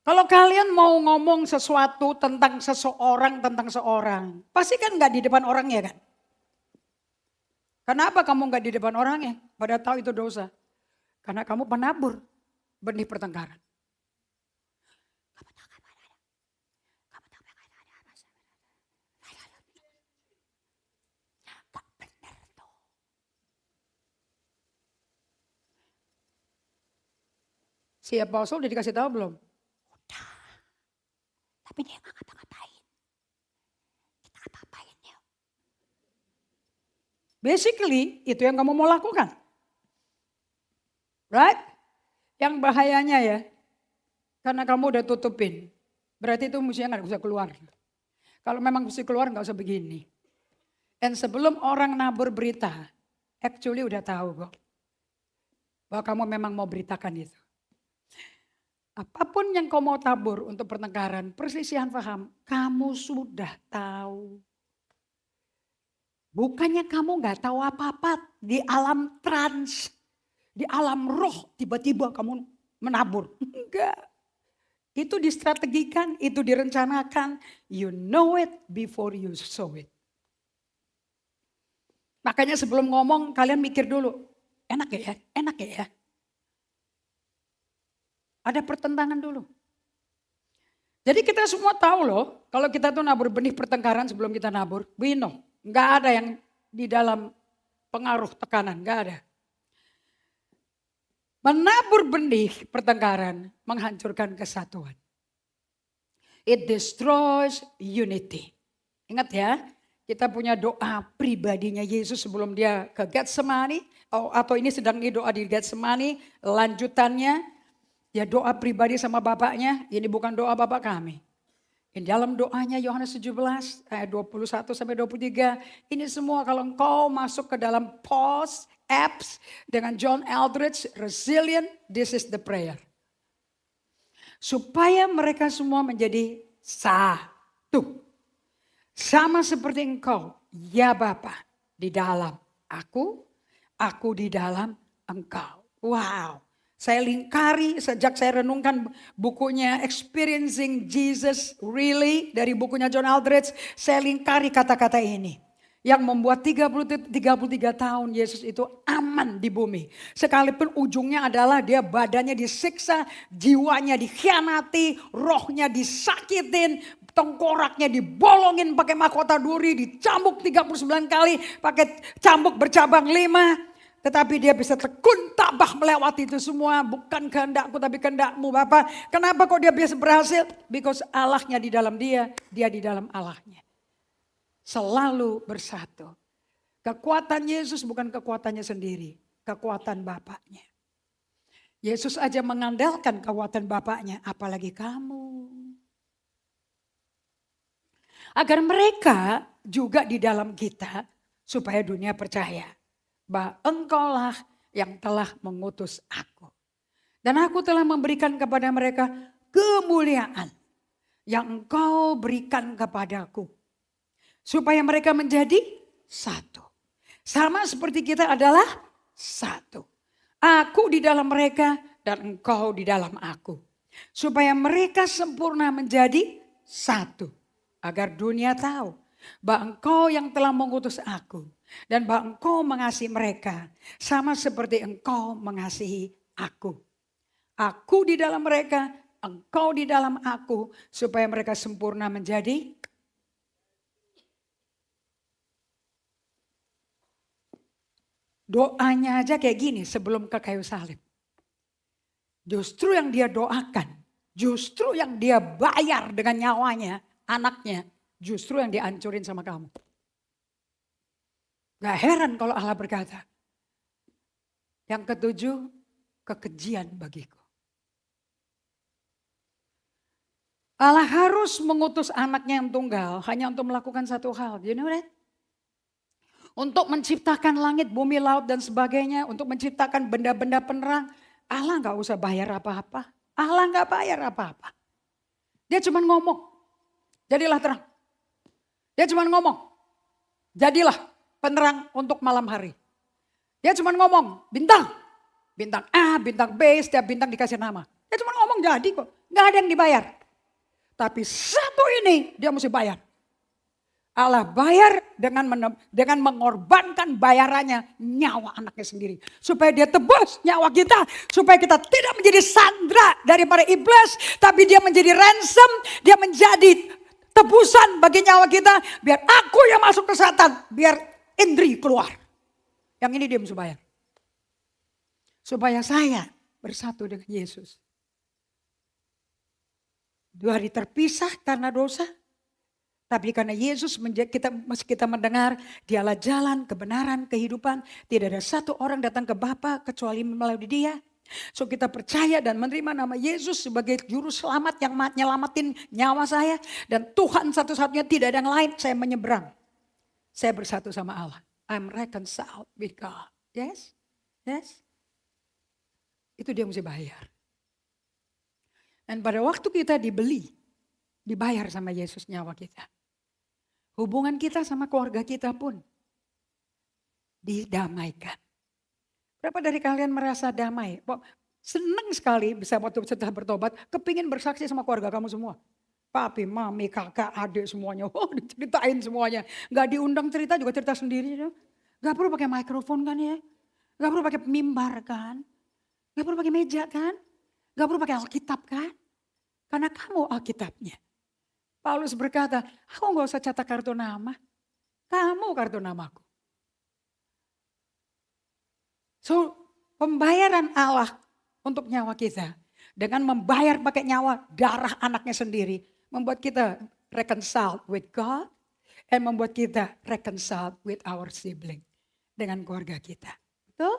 kalau kalian mau ngomong sesuatu tentang seseorang, pasti kan nggak di depan orangnya kan? Kenapa kamu nggak di depan orangnya? Pada tahu itu dosa. Karena kamu penabur benih pertengkaran. Si apostle udah dikasih tahu belum? Udah. Tapi dia nggak ngapa-ngapain. Kita ngapa-ngapain ya. Basically itu yang kamu mau lakukan. Right? Yang bahayanya ya. Karena kamu udah tutupin. Berarti itu mestinya nggak usah keluar. Kalau memang mesti keluar nggak usah begini. Dan sebelum orang nabur berita. Actually udah tahu kok. Bahwa kamu memang mau beritakan itu. Apapun yang kau mau tabur untuk pertengkaran, perselisihan paham, kamu sudah tahu. Bukannya kamu gak tahu apa-apa di alam trans, di alam roh tiba-tiba kamu menabur. Enggak. Itu distrategikan, itu direncanakan. You know it before you sow it. Makanya sebelum ngomong kalian mikir dulu, enak ya? Ada pertentangan dulu. Jadi kita semua tahu loh, kalau kita tuh nabur benih pertengkaran sebelum kita nabur, we know. Nggak ada yang di dalam pengaruh tekanan, nggak ada. Menabur benih pertengkaran menghancurkan kesatuan. It destroys unity. Ingat ya, kita punya doa pribadinya Yesus sebelum dia ke Getsemani, atau ini sedang doa di Getsemani, lanjutannya. Ya doa pribadi sama bapaknya, ini bukan doa bapak kami. Di dalam doanya Yohanes 17 ayat 21 sampai 23, ini semua kalau engkau masuk ke dalam post apps dengan John Eldredge, resilient, this is the prayer. Supaya mereka semua menjadi satu. Sama seperti engkau, ya Bapa, di dalam aku di dalam engkau. Wow. Saya lingkari sejak saya renungkan bukunya Experiencing Jesus Really dari bukunya John Eldredge. Saya lingkari kata-kata ini. Yang membuat 33 tahun Yesus itu aman di bumi. Sekalipun ujungnya adalah dia badannya disiksa, jiwanya dikhianati, rohnya disakitin, tengkoraknya dibolongin pakai mahkota duri, dicambuk 39 kali pakai cambuk bercabang 5. Tetapi dia bisa tekun tabah melewati itu semua. Bukan kehendakku tapi kehendakmu Bapa. Kenapa kok dia bisa berhasil? Because Allahnya di dalam dia di dalam Allahnya. Selalu bersatu. Kekuatan Yesus bukan kekuatannya sendiri. Kekuatan Bapaknya. Yesus aja mengandalkan kekuatan Bapaknya. Apalagi kamu. Agar mereka juga di dalam kita. Supaya dunia percaya. Bahwa engkaulah yang telah mengutus aku. Dan aku telah memberikan kepada mereka kemuliaan yang engkau berikan kepadaku. Supaya mereka menjadi satu. Sama seperti kita adalah satu. Aku di dalam mereka dan engkau di dalam aku. Supaya mereka sempurna menjadi satu. Agar dunia tahu bahwa engkau yang telah mengutus aku. Dan bahwa engkau mengasihi mereka sama seperti engkau mengasihi aku. Aku di dalam mereka, engkau di dalam aku. Supaya mereka sempurna menjadi. Doanya aja kayak gini sebelum ke kayu salib. Justru yang dia doakan Justru yang dia bayar dengan nyawanya, anaknya, justru yang dihancurin sama kamu. Gak heran kalau Allah berkata, yang ketujuh, kekejian bagiku. Allah harus mengutus anaknya yang tunggal hanya untuk melakukan satu hal. You know that? Untuk menciptakan langit, bumi, laut dan sebagainya. Untuk menciptakan benda-benda penerang. Allah gak usah bayar apa-apa. Allah gak bayar apa-apa. Dia cuma ngomong. Jadilah terang. Dia cuma ngomong. Jadilah penerang untuk malam hari. Dia cuma ngomong bintang. Bintang A, bintang B, setiap bintang dikasih nama. Dia cuma ngomong jadi kok. Gak ada yang dibayar. Tapi satu ini dia mesti bayar. Allah bayar dengan mengorbankan bayarannya nyawa anaknya sendiri. Supaya dia tebus nyawa kita. Supaya kita tidak menjadi sandra daripada iblis. Tapi dia menjadi ransom. Dia menjadi tebusan bagi nyawa kita. Biar aku yang masuk ke setan. Biar Indri keluar. Yang ini dia mesti bayar. Supaya saya bersatu dengan Yesus. 2 hari terpisah karena dosa. Tapi karena Yesus kita mendengar dialah jalan, kebenaran, kehidupan. Tidak ada satu orang datang ke Bapa kecuali melalui dia. So kita percaya dan menerima nama Yesus sebagai juru selamat yang nyelamatin nyawa saya. Dan Tuhan satu-satunya, tidak ada yang lain. Saya menyeberang. Saya bersatu sama Allah. I'm reconciled with God. Yes? Yes? Itu dia mesti bayar. Dan pada waktu kita dibeli, dibayar sama Yesus nyawa kita. Hubungan kita sama keluarga kita pun didamaikan. Berapa dari kalian merasa damai? Senang sekali bisa waktu setelah bertobat, kepingin bersaksi sama keluarga kamu semua. Papi, mami, kakak, adik semuanya. Diceritain semuanya. Gak diundang cerita juga cerita sendiri. Gak perlu pakai mikrofon kan ya. Gak perlu pakai mimbar kan. Gak perlu pakai meja kan. Gak perlu pakai Alkitab kan? Karena kamu Alkitabnya. Paulus berkata, aku gak usah catat kartu nama. Kamu kartu namaku. So, pembayaran Allah untuk nyawa kita. Dengan membayar pakai nyawa darah anaknya sendiri. Membuat kita reconciled with God. Dan membuat kita reconciled with our sibling. Dengan keluarga kita. Betul?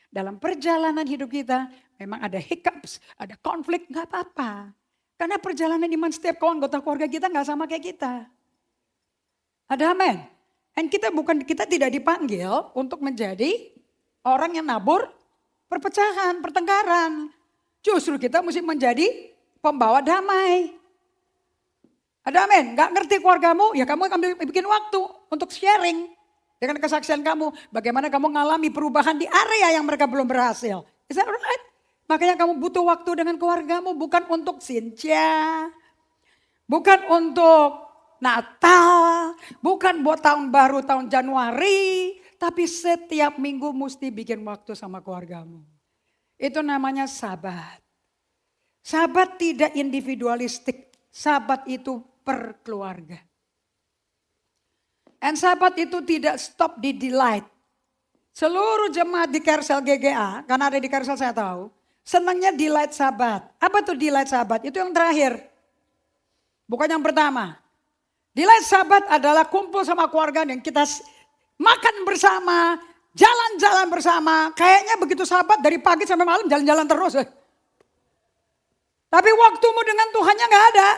Dalam perjalanan hidup kita memang ada hiccups, ada konflik, gak apa-apa. Karena perjalanan iman setiap anggota keluarga kita gak sama kayak kita. Ada amin. Dan kita tidak dipanggil untuk menjadi orang yang nabur perpecahan, pertengkaran. Justru kita mesti menjadi pembawa damai. Ada amin. Gak ngerti keluargamu, ya kamu ambil bikin waktu untuk sharing. Dengan kesaksian kamu, bagaimana kamu mengalami perubahan di area yang mereka belum berhasil. Is that right? Makanya kamu butuh waktu dengan keluargamu, bukan untuk Cynthia, bukan untuk Natal, bukan buat tahun baru tahun Januari, tapi setiap minggu mesti bikin waktu sama keluargamu. Itu namanya sabat. Sabat tidak individualistik, sabat itu per keluarga. Dan sahabat itu tidak stop di delight. Seluruh jemaat di Kersel GGA, karena ada di Kersel saya tahu, senangnya delight sahabat. Apa tuh delight sahabat? Itu yang terakhir. Bukan yang pertama. Delight sahabat adalah kumpul sama keluarga dan kita makan bersama, jalan-jalan bersama. Kayaknya begitu sahabat dari pagi sampai malam jalan-jalan terus. Tapi waktumu dengan Tuhannya gak ada.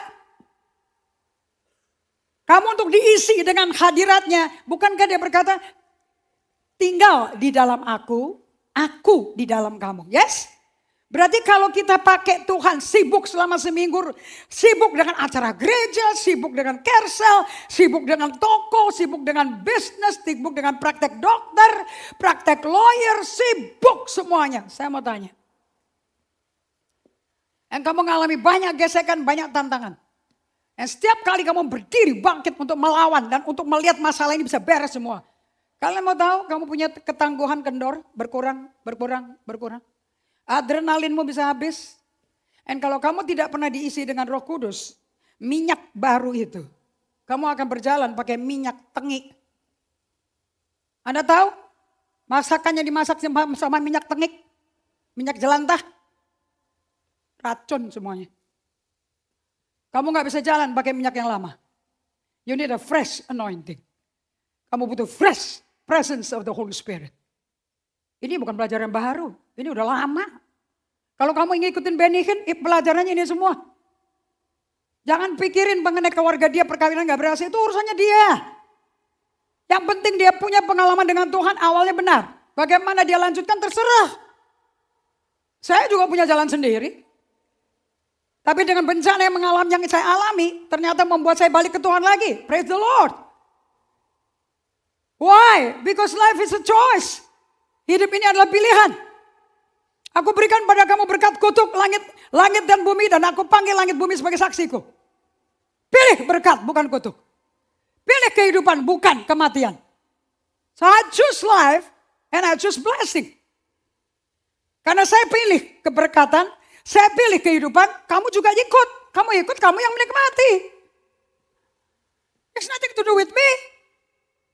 Kamu untuk diisi dengan hadiratnya. Bukankah dia berkata, tinggal di dalam aku di dalam kamu. Yes? Berarti kalau kita pakai Tuhan sibuk selama seminggu. Sibuk dengan acara gereja, sibuk dengan Kersel, sibuk dengan toko, sibuk dengan bisnis, sibuk dengan praktek dokter, praktek lawyer, sibuk semuanya. Saya mau tanya. Dan kamu mengalami banyak gesekan, banyak tantangan. Dan setiap kali kamu berdiri bangkit untuk melawan dan untuk melihat masalah ini bisa beres semua. Kalian mau tahu kamu punya ketangguhan kendor berkurang. Adrenalinmu bisa habis. Dan kalau kamu tidak pernah diisi dengan Roh Kudus, minyak baru itu. Kamu akan berjalan pakai minyak tengik. Anda tahu masakannya dimasak sama minyak tengik, minyak jelantah, racun semuanya. Kamu gak bisa jalan pakai minyak yang lama. You need a fresh anointing. Kamu butuh fresh presence of the Holy Spirit. Ini bukan pelajaran baru. Ini udah lama. Kalau kamu ingin ikutin Benny Hinn, pelajarannya ini semua. Jangan pikirin mengenai keluarga dia, perkawinan gak berhasil. Itu urusannya dia. Yang penting dia punya pengalaman dengan Tuhan, awalnya benar. Bagaimana dia lanjutkan terserah. Saya juga punya jalan sendiri. Tapi dengan bencana yang mengalami yang saya alami, ternyata membuat saya balik ke Tuhan lagi. Praise the Lord. Why? Because life is a choice. Hidup ini adalah pilihan. Aku berikan pada kamu berkat kutuk langit dan bumi, dan aku panggil langit bumi sebagai saksiku. Pilih berkat, bukan kutuk. Pilih kehidupan, bukan kematian. So I choose life and I choose blessing. Karena saya pilih keberkatan, saya pilih kehidupan, kamu juga ikut. Kamu ikut, kamu yang menikmati. It's nothing to do with me.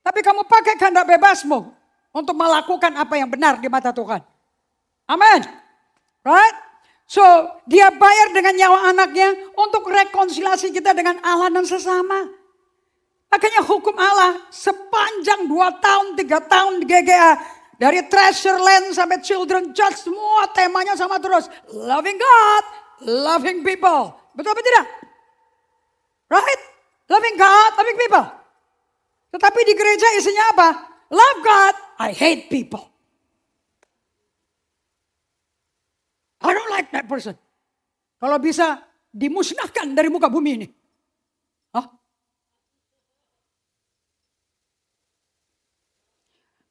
Tapi kamu pakai kehendak bebasmu untuk melakukan apa yang benar di mata Tuhan. Amin. Right? So dia bayar dengan nyawa anaknya untuk rekonsiliasi kita dengan Allah dan sesama. Makanya hukum Allah sepanjang 2 tahun, 3 tahun di GGA. Dari treasure land sampai children church, semua temanya sama terus. Loving God, loving people. Betul apa tidak? Right? Loving God, loving people. Tetapi di gereja isinya apa? Love God, I hate people. I don't like that person. Kalau bisa dimusnahkan dari muka bumi ini. Hah?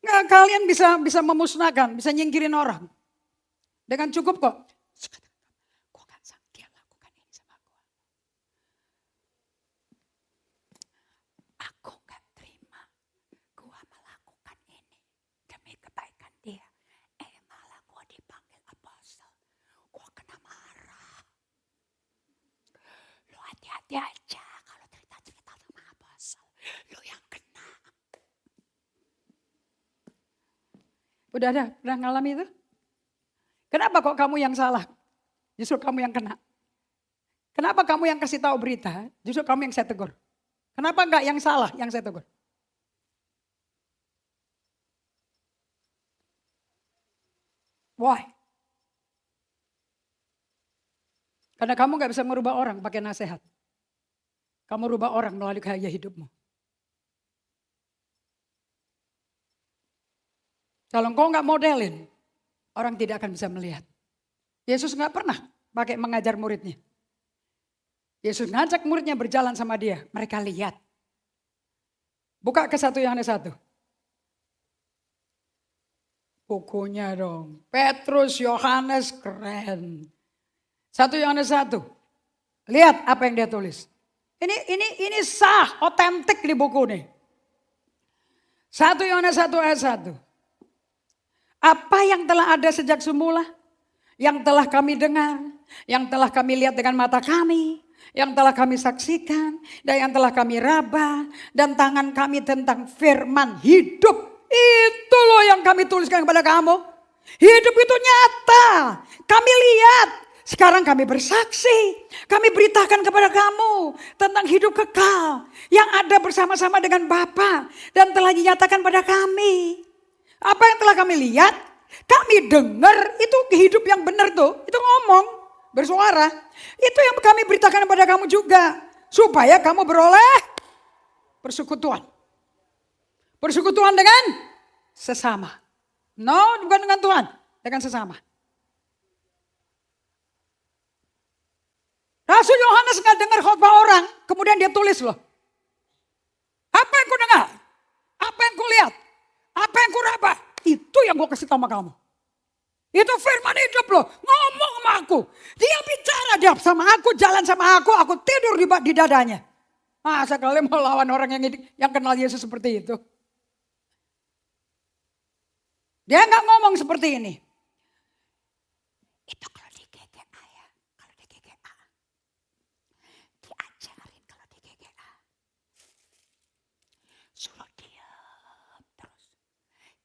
Nggak, kalian bisa memusnahkan, bisa nyingkirin orang. Dengan cukup kok. Gue gak sangka lakukan ini sama gue. Aku gak terima gue melakukan ini demi kebaikan dia. Malah gue dipanggil apostle. Gue kena marah. Lu hati-hati aja kalau cerita-cerita sama apostle. Lu yang kena. Udah ada, pernah ngalami itu? Kenapa kok kamu yang salah? Justru kamu yang kena. Kenapa kamu yang kasih tahu berita? Justru kamu yang saya tegur. Kenapa enggak yang salah yang saya tegur? Why? Karena kamu enggak bisa merubah orang pakai nasihat. Kamu rubah orang melalui gaya hidupmu. Kalau engkau nggak modelin, orang tidak akan bisa melihat. Yesus nggak pernah pakai mengajar muridnya. Yesus ngajak muridnya berjalan sama dia, mereka lihat. Buka ke 1 Yohanes 1. Bukunya dong, Petrus, Yohanes, keren. 1 Yohanes 1. Lihat apa yang dia tulis. Ini sah, otentik di buku ini. 1 Yohanes 1 ayat 1. Apa yang telah ada sejak semula, yang telah kami dengar, yang telah kami lihat dengan mata kami, yang telah kami saksikan, dan yang telah kami raba, dan tangan kami tentang firman hidup. Itu loh yang kami tuliskan kepada kamu. Hidup itu nyata, kami lihat. Sekarang kami bersaksi, kami beritakan kepada kamu tentang hidup kekal yang ada bersama-sama dengan Bapa dan telah dinyatakan pada kami. Apa yang telah kami lihat, kami dengar, itu hidup yang benar tuh, itu ngomong, bersuara. Itu yang kami beritakan kepada kamu juga, supaya kamu beroleh persekutuan. Persekutuan dengan sesama. No, bukan dengan Tuhan, dengan sesama. Rasul Yohanes nggak dengar khotbah orang, kemudian dia tulis loh. Apa yang ku dengar? Apa yang ku lihat? Apa yang kuraba? Itu yang gue kasih sama kamu. Itu firman hidup loh. Ngomong sama aku. Dia bicara dia sama aku. Jalan sama aku. Aku tidur di dadanya. Masa kalian mau lawan orang yang kenal Yesus seperti itu? Dia gak ngomong seperti ini. Itu kalau di GGA ya. Kalau di GGA. Diajarin kalau di GGA. Suruh diam terus.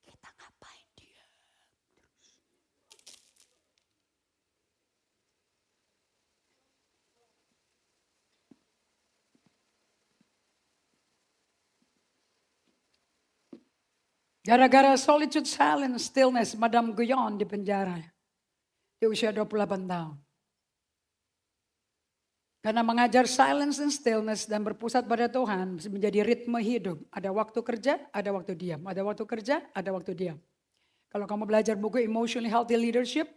Kita ngapain diam terus. Gara-gara solitude, silence, stillness, Madame Guyon di penjara. Di usia 28 tahun. Karena mengajar silence and stillness dan berpusat pada Tuhan menjadi ritme hidup. Ada waktu kerja, ada waktu diam. Ada waktu kerja, ada waktu diam. Kalau kamu belajar buku Emotionally Healthy Leadership,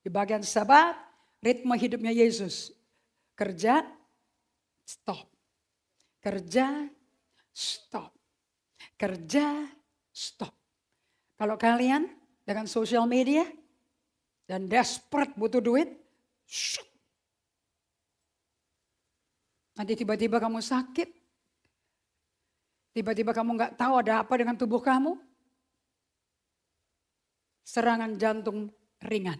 di bagian Sabat, ritme hidupnya Yesus. Kerja, stop. Kerja, stop. Kerja, stop. Kalau kalian dengan sosial media dan desperate butuh duit, shut. Nanti tiba-tiba kamu sakit. Tiba-tiba kamu gak tahu ada apa dengan tubuh kamu. Serangan jantung ringan.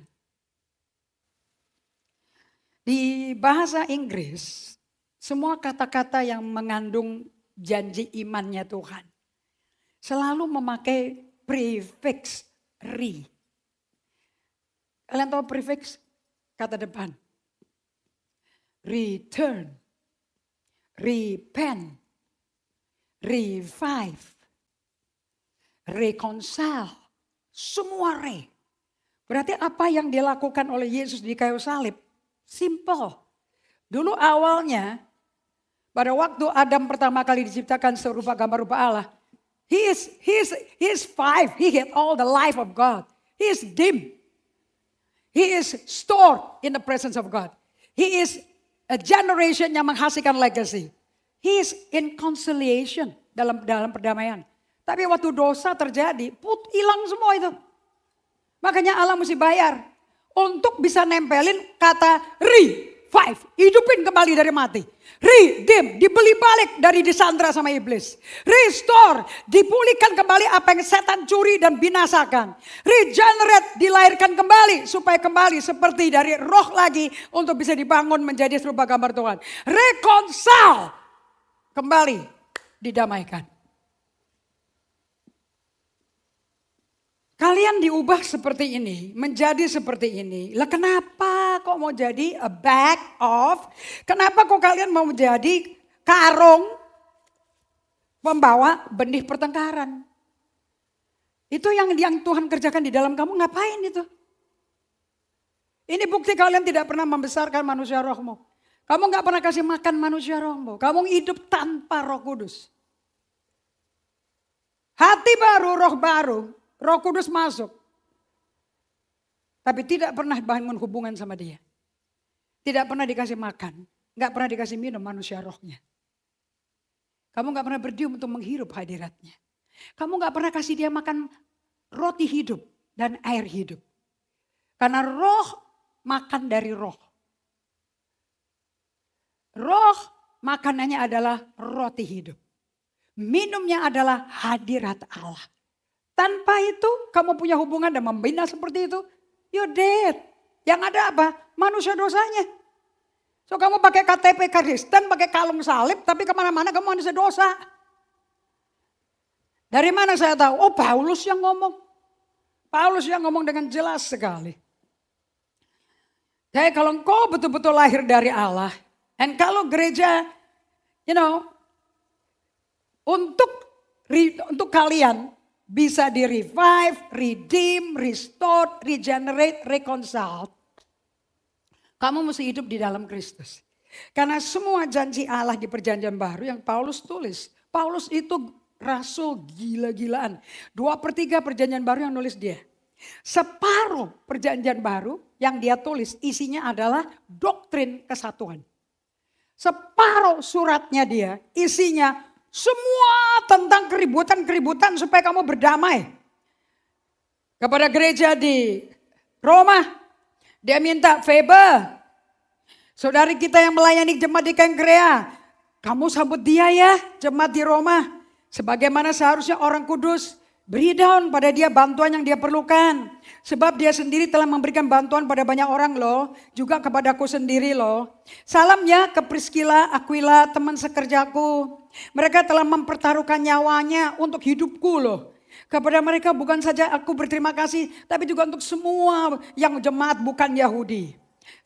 Di bahasa Inggris, semua kata-kata yang mengandung janji imannya Tuhan selalu memakai prefix re. Kalian tahu prefix? Kata depan. Return. Repent. Revive. Reconcile. Semua re. Berarti apa yang dilakukan oleh Yesus di kayu salib? Simple. Dulu awalnya, pada waktu Adam pertama kali diciptakan serupa gambar rupa Allah, He is five. He had all the life of God. He is dim. He is stored in the presence of God. He is a generation yang menghasilkan legacy. He is in conciliation dalam perdamaian. Tapi waktu dosa terjadi, hilang semua itu. Makanya Allah mesti bayar untuk bisa nempelin kata revive, hidupin kembali dari mati. Redeem, dibeli balik dari disandra sama iblis. Restore, dipulihkan kembali apa yang setan curi dan binasakan. Regenerate, dilahirkan kembali supaya kembali seperti dari roh lagi untuk bisa dibangun menjadi serupa gambar Tuhan. Reconcile, kembali didamaikan. Kalian diubah seperti ini, menjadi seperti ini. Lah kenapa kok mau jadi a bag of? Kenapa kok kalian mau menjadi karung pembawa benih pertengkaran? Itu yang Tuhan kerjakan di dalam kamu, ngapain itu? Ini bukti kalian tidak pernah membesarkan manusia rohmu. Kamu gak pernah kasih makan manusia rohmu. Kamu hidup tanpa Roh Kudus. Hati baru, roh baru. Roh Kudus masuk. Tapi tidak pernah bangun hubungan sama dia. Tidak pernah dikasih makan. Gak pernah dikasih minum manusia rohnya. Kamu gak pernah berdiam untuk menghirup hadiratnya. Kamu gak pernah kasih dia makan roti hidup dan air hidup. Karena roh makan dari roh. Roh makanannya adalah roti hidup. Minumnya adalah hadirat Allah. Tanpa itu kamu punya hubungan dan membina seperti itu, you're dead. Yang ada apa? Manusia dosanya. So kamu pakai KTP Kristen, pakai kalung salib, tapi kemana-mana kamu manusia dosa. Dari mana saya tahu? Oh Paulus yang ngomong. Paulus yang ngomong dengan jelas sekali. Jadi kalau engkau betul-betul lahir dari Allah, dan kalau gereja, untuk kalian, bisa di-revive, redeem, restore, regenerate, reconcile. Kamu mesti hidup di dalam Kristus. Karena semua janji Allah di perjanjian baru yang Paulus tulis. Paulus itu rasul gila-gilaan. 2/3 perjanjian baru yang nulis dia. Separuh perjanjian baru yang dia tulis isinya adalah doktrin kesatuan. Separuh suratnya dia isinya semua tentang keributan-keributan supaya kamu berdamai. Kepada gereja di Roma, dia minta Febe, saudari kita yang melayani jemaat di Kengkrea, kamu sambut dia ya, jemaat di Roma. Sebagaimana seharusnya orang kudus, beri down pada dia bantuan yang dia perlukan. Sebab dia sendiri telah memberikan bantuan pada banyak orang loh. Juga kepadaku sendiri loh. Salam ya ke Priscilla, Aquila, teman sekerjaku. Mereka telah mempertaruhkan nyawanya untuk hidupku loh. Kepada mereka bukan saja aku berterima kasih, tapi juga untuk semua yang jemaat bukan Yahudi.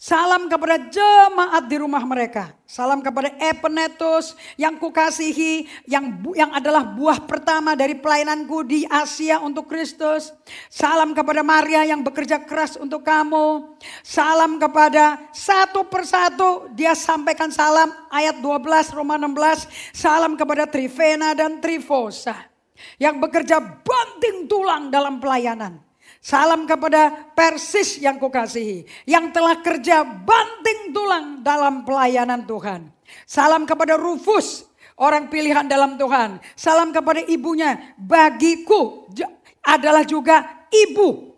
Salam kepada jemaat di rumah mereka. Salam kepada Epenetus yang kukasihi, yang adalah buah pertama dari pelayananku di Asia untuk Kristus. Salam kepada Maria yang bekerja keras untuk kamu. Salam kepada satu persatu dia sampaikan salam. Ayat 12 Roma 16. Salam kepada Trifena dan Trifosa yang bekerja banting tulang dalam pelayanan. Salam kepada Persis yang kukasihi, yang telah kerja banting tulang dalam pelayanan Tuhan. Salam kepada Rufus, orang pilihan dalam Tuhan. Salam kepada ibunya, bagiku adalah juga ibu.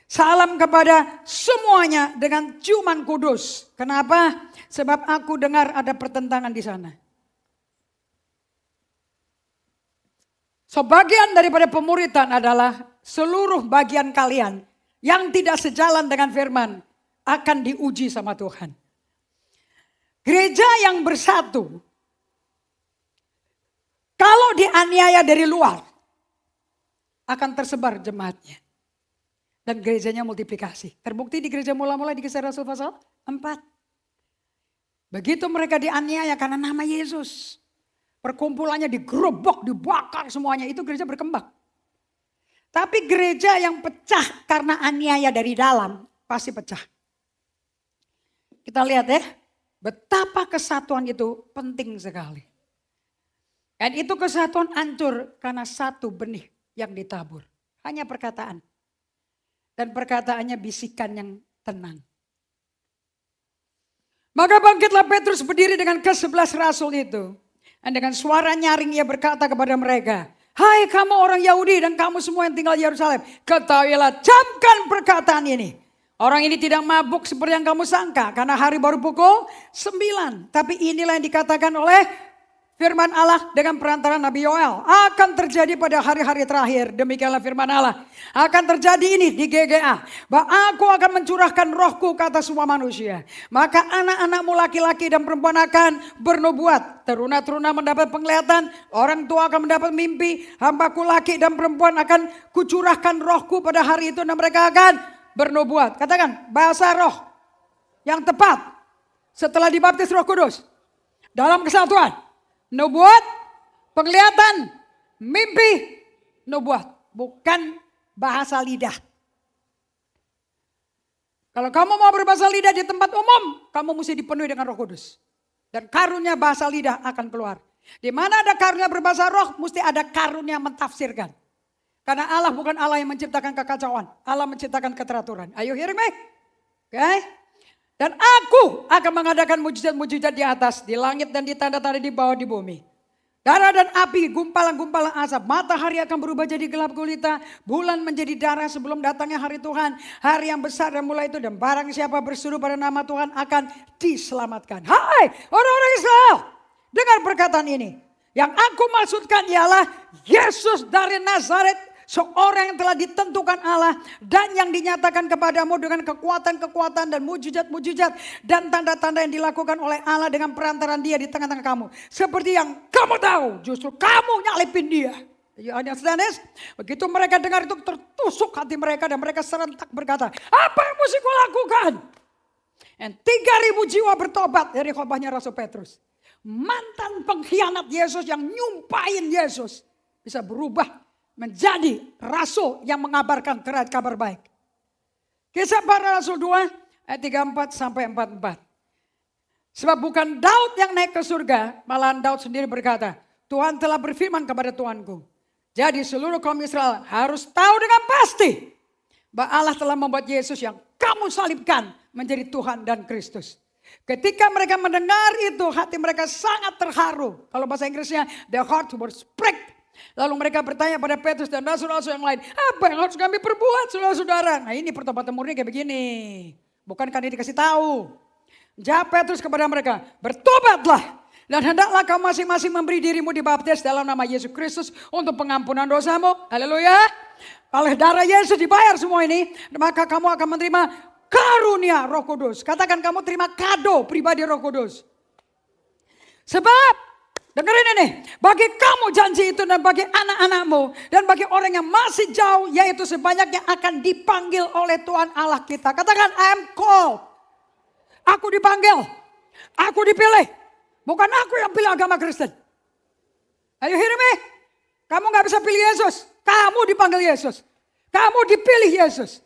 Salam kepada semuanya dengan ciuman kudus. Kenapa? Sebab aku dengar ada pertentangan di sana. Sebagian daripada pemuritan adalah seluruh bagian kalian yang tidak sejalan dengan firman akan diuji sama Tuhan. Gereja yang bersatu, kalau dianiaya dari luar, akan tersebar jemaatnya. Dan gerejanya multiplikasi. Terbukti di gereja mula-mula di Kisah Rasul pasal 4. Begitu mereka dianiaya karena nama Yesus. Perkumpulannya digerobok, dibakar semuanya. Itu gereja berkembang. Tapi gereja yang pecah karena aniaya dari dalam pasti pecah. Kita lihat ya, betapa kesatuan itu penting sekali. Dan itu kesatuan hancur karena satu benih yang ditabur. Hanya perkataan. Dan perkataannya bisikan yang tenang. Maka bangkitlah Petrus berdiri dengan ke-11 rasul itu. Dan dengan suara nyaring ia berkata kepada mereka, hai kamu orang Yahudi dan kamu semua yang tinggal di Yerusalem, ketahuilah, camkan perkataan ini. Orang ini tidak mabuk seperti yang kamu sangka, karena hari baru pukul 9. Tapi inilah yang dikatakan oleh firman Allah dengan perantara Nabi Yoel. Akan terjadi pada hari-hari terakhir, demikianlah firman Allah. Akan terjadi ini di GGA, bahwa aku akan mencurahkan rohku ke atas semua manusia. Maka anak-anakmu laki-laki dan perempuan akan bernubuat. Teruna-teruna mendapat penglihatan, orang tua akan mendapat mimpi. Hambaku laki dan perempuan akan kucurahkan rohku pada hari itu dan mereka akan bernubuat. Katakan bahasa roh yang tepat setelah dibaptis Roh Kudus. Dalam kesatuan. Nubuat, penglihatan, mimpi, nubuat. Bukan bahasa lidah. Kalau kamu mau berbahasa lidah di tempat umum, kamu mesti dipenuhi dengan Roh Kudus. Dan karunia bahasa lidah akan keluar. Di mana ada karunia berbahasa roh, mesti ada karunia mentafsirkan. Karena Allah bukan Allah yang menciptakan kekacauan. Allah menciptakan keteraturan. Ayo hear me? Oke? Dan aku akan mengadakan mujizat-mujizat di atas, di langit dan di tanda-tanda di bawah di bumi. Darah dan api, gumpalan-gumpalan asap, matahari akan berubah jadi gelap gulita, bulan menjadi darah sebelum datangnya hari Tuhan. Hari yang besar dan mulai itu, dan barang siapa berseru pada nama Tuhan akan diselamatkan. Hai orang-orang Israel, dengar perkataan ini. Yang aku maksudkan ialah Yesus dari Nazaret. Seorang yang telah ditentukan Allah dan yang dinyatakan kepadamu dengan kekuatan-kekuatan dan mujizat-mujizat dan tanda-tanda yang dilakukan oleh Allah dengan perantaran dia di tengah-tengah kamu. Seperti yang kamu tahu, justru kamu nyalipin dia. Begitu mereka dengar itu tertusuk hati mereka dan mereka serentak berkata, apa yang mesti kau lakukan? Dan 3.000 jiwa bertobat dari khotbahnya Rasul Petrus. Mantan pengkhianat Yesus yang nyumpahin Yesus bisa berubah menjadi rasul yang mengabarkan kabar baik. Kisah para Rasul 2 ayat 34 sampai 44. Sebab bukan Daud yang naik ke surga, malahan Daud sendiri berkata, Tuhan telah berfirman kepada Tuanku. Jadi seluruh kaum Israel harus tahu dengan pasti bahwa Allah telah membuat Yesus yang kamu salibkan menjadi Tuhan dan Kristus. Ketika mereka mendengar itu, hati mereka sangat terharu. Kalau bahasa Inggrisnya, their heart was pricked. Lalu mereka bertanya pada Petrus dan rasul-rasul yang lain, apa yang harus kami perbuat saudara-saudara? Nah ini pertobatan murni kayak begini. Bukan karena dikasih tahu. Jawab Petrus kepada mereka, bertobatlah. Dan hendaklah kamu masing-masing memberi dirimu dibaptis dalam nama Yesus Kristus untuk pengampunan dosamu. Haleluya. Oleh darah Yesus dibayar semua ini. Maka kamu akan menerima karunia Roh Kudus. Katakan kamu terima kado pribadi Roh Kudus. Sebab dengerin ini, bagi kamu janji itu dan bagi anak-anakmu dan bagi orang yang masih jauh, yaitu sebanyak yang akan dipanggil oleh Tuhan Allah kita. Katakan I am called. Aku dipanggil. Aku dipilih. Bukan aku yang pilih agama Kristen. Are you hearing me? Kamu gak bisa pilih Yesus. Kamu dipanggil Yesus. Kamu dipilih Yesus.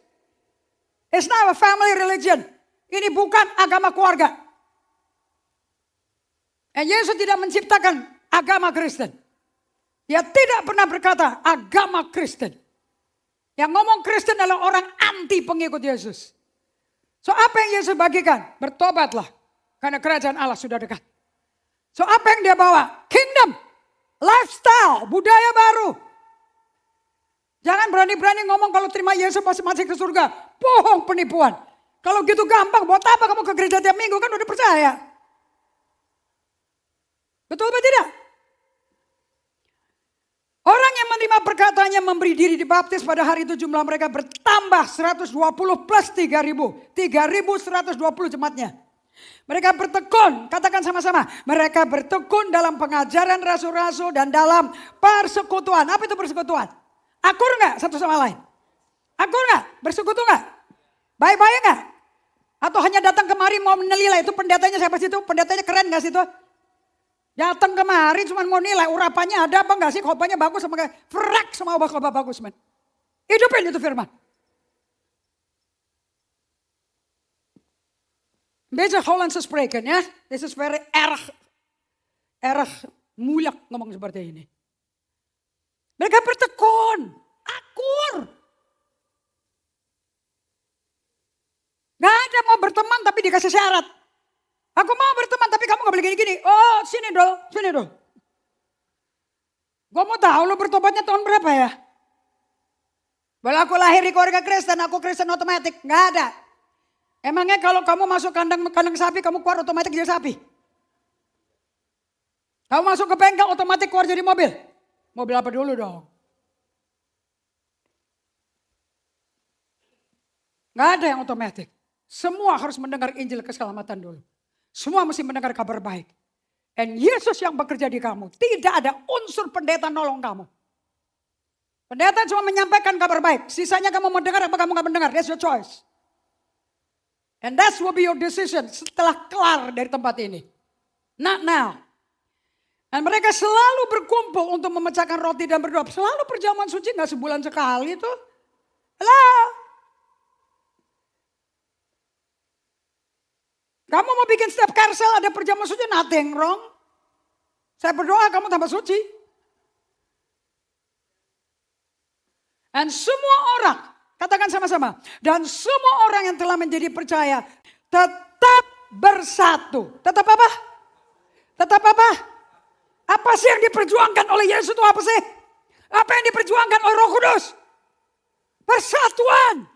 It's not a family religion. Ini bukan agama keluarga. Dan Yesus tidak menciptakan agama Kristen. Dia tidak pernah berkata agama Kristen. Yang ngomong Kristen adalah orang anti pengikut Yesus. So apa yang Yesus bagikan? Bertobatlah. Karena kerajaan Allah sudah dekat. So apa yang dia bawa? Kingdom. Lifestyle. Budaya baru. Jangan berani-berani ngomong kalau terima Yesus pasti masih ke surga. Bohong, penipuan. Kalau gitu gampang, buat apa kamu ke gereja tiap minggu, kan udah percaya. Betul apa tidak? Orang yang menerima perkataannya memberi diri dibaptis pada hari itu jumlah mereka bertambah 120 plus 3.000. 3.120 jemaatnya. Mereka bertekun, katakan sama-sama. Mereka bertekun dalam pengajaran rasul-rasul dan dalam persekutuan. Apa itu persekutuan? Akur enggak satu sama lain? Akur enggak? Bersekutu enggak? Baik-baik enggak? Atau hanya datang kemari mau menilai itu pendetanya siapa sih itu? Pendetanya keren enggak sih itu? Datang kemari cuma mau nilai urapannya ada apa enggak sih? Khotbahnya bagus sama enggak? Frak sama khotbah bagus, men. Hidupin itu firman. Beetje Hollandse spreken ya. This is very erg moeilijk ngomong seperti ini. Mereka bertekun, akur. Gak ada mau berteman tapi dikasih syarat. Aku mau berteman tapi kamu gak boleh gini-gini. Oh sini dong. Gue mau tahu lo bertobatnya tahun berapa ya? Kalau aku lahir di keluarga Kristen, aku Kristen otomatis. Gak ada. Emangnya kalau kamu masuk kandang sapi, kamu keluar otomatis jadi sapi? Kamu masuk ke bengkel otomatis keluar jadi mobil? Mobil apa dulu dong? Gak ada yang otomatis. Semua harus mendengar Injil keselamatan dulu. Semua mesti mendengar kabar baik. Dan Yesus yang bekerja di kamu. Tidak ada unsur pendeta nolong kamu. Pendeta cuma menyampaikan kabar baik. Sisanya kamu mau dengar apa kamu gak mendengar. That's your choice. And that will be your decision setelah kelar dari tempat ini. Not now. Dan mereka selalu berkumpul untuk memecahkan roti dan berdoa. Selalu perjamuan suci gak sebulan sekali tuh. Halo. Kamu mau bikin setiap karsel ada perjamuan suci, nothing wrong. Saya berdoa kamu tambah suci. Dan semua orang, katakan sama-sama. Dan semua orang yang telah menjadi percaya tetap bersatu. Tetap apa? Tetap apa? Apa sih yang diperjuangkan oleh Yesus itu apa sih? Apa yang diperjuangkan oleh Roh Kudus? Persatuan.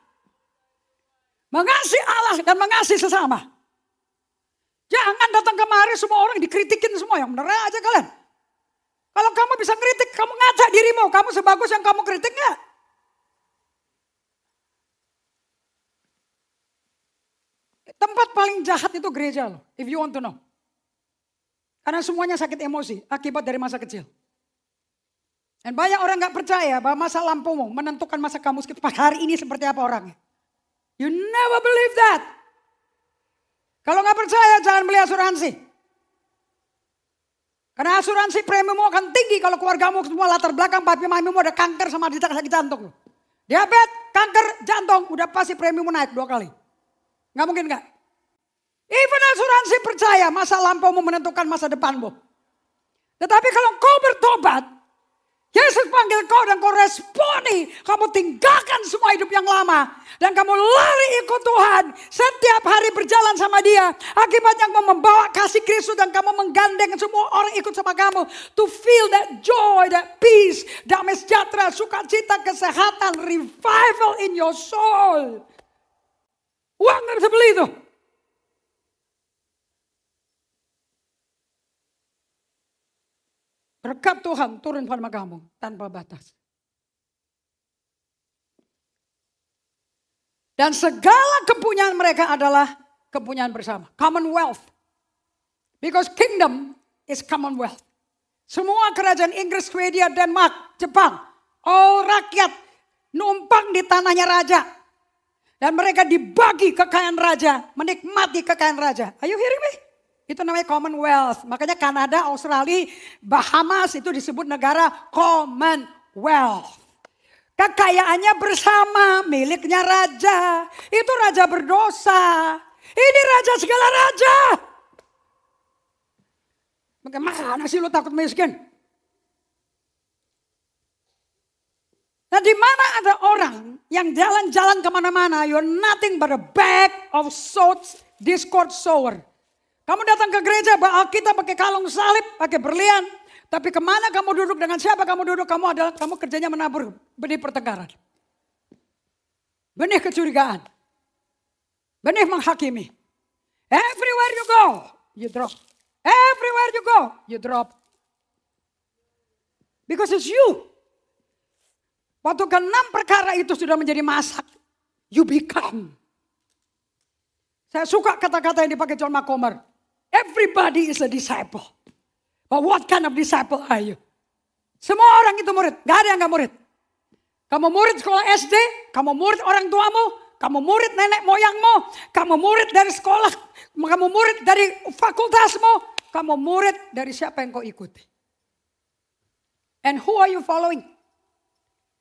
Mengasihi Allah dan mengasihi sesama. Jangan datang kemari semua orang dikritikin semua. Yang benar aja kalian. Kalau kamu bisa ngeritik, kamu ngaca dirimu. Kamu sebagus yang kamu kritik gak? Tempat paling jahat itu gereja loh. If you want to know. Karena semuanya sakit emosi akibat dari masa kecil. Dan banyak orang gak percaya bahwa masa lampaumu menentukan masa kamu hari ini seperti apa orangnya. You never believe that. Kalau gak percaya jangan beli asuransi. Karena asuransi premiummu akan tinggi kalau keluargamu semua latar belakang papi mamimu ada kanker sama sakit jantung. Diabetes, kanker, jantung udah pasti premiummu naik 2 kali. Gak mungkin gak? Even asuransi percaya masa lampaumu menentukan masa depanmu. Tetapi kalau kau bertobat, Yesus panggil kau dan kau responi. Kamu tinggalkan semua hidup yang lama. Dan kamu lari ikut Tuhan. Setiap hari berjalan sama dia. Akibatnya kamu membawa kasih Kristus dan kamu menggandeng semua orang ikut sama kamu. To feel that joy, that peace, damai sejahtera, sukacita, kesehatan, revival in your soul. Uang gak bisa beli itu. Berkat Tuhan turun pada kamu tanpa batas. Dan segala kepunyaan mereka adalah kepunyaan bersama. Commonwealth. Because kingdom is commonwealth. Semua kerajaan Inggris, Swedia, Denmark, Jepang. All rakyat numpang di tanahnya raja. Dan mereka dibagi kekayaan raja, menikmati kekayaan raja. Are you hearing me? Itu namanya Commonwealth. Makanya Kanada, Australia, Bahamas itu disebut negara Commonwealth. Kekayaannya bersama, miliknya raja. Itu raja berdosa. Ini raja segala raja. Bagaimana sih lu takut miskin? Nah, di mana ada orang yang jalan-jalan kemana-mana, you're nothing but a bag of swords, discord sower. Kamu datang ke gereja, bawa Alkitab pakai kalung salib, pakai berlian. Tapi kemana kamu duduk, dengan siapa kamu duduk, kamu kerjanya menabur benih pertengkaran. Benih kecurigaan. Benih menghakimi. Everywhere you go, you drop. Everywhere you go, you drop. Because it's you. Waktu ke-6 perkara itu sudah menjadi masak, you become. Saya suka kata-kata yang dipakai John MacComer. Everybody is a disciple. But what kind of disciple are you? Semua orang itu murid, gak ada yang gak murid. Kamu murid sekolah SD, kamu murid orang tuamu, kamu murid nenek moyangmu, kamu murid dari sekolah, kamu murid dari fakultasmu, kamu murid dari siapa yang kau ikuti. And who are you following?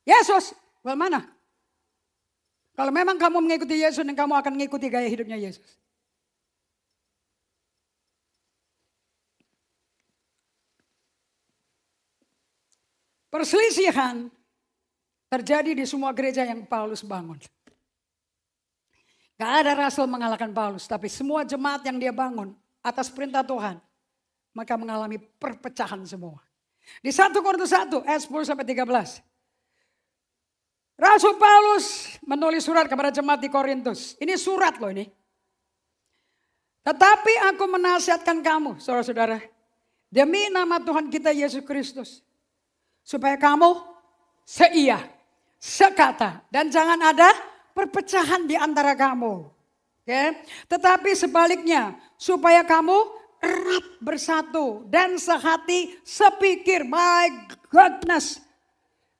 Yesus, well mana? Kalau memang kamu mengikuti Yesus dan kamu akan mengikuti gaya hidupnya Yesus. Perselisihan terjadi di semua gereja yang Paulus bangun. Gak ada rasul mengalahkan Paulus, tapi semua jemaat yang dia bangun atas perintah Tuhan, maka mengalami perpecahan semua. Di 1 Korintus 1 ayat 10-13. Rasul Paulus menulis surat kepada jemaat di Korintus. Ini surat loh ini. Tetapi aku menasihatkan kamu, saudara-saudara, demi nama Tuhan kita Yesus Kristus, supaya kamu seia, sekata, dan jangan ada perpecahan di antara kamu. Okay? Tetapi sebaliknya, supaya kamu erat bersatu dan sehati sepikir. My goodness.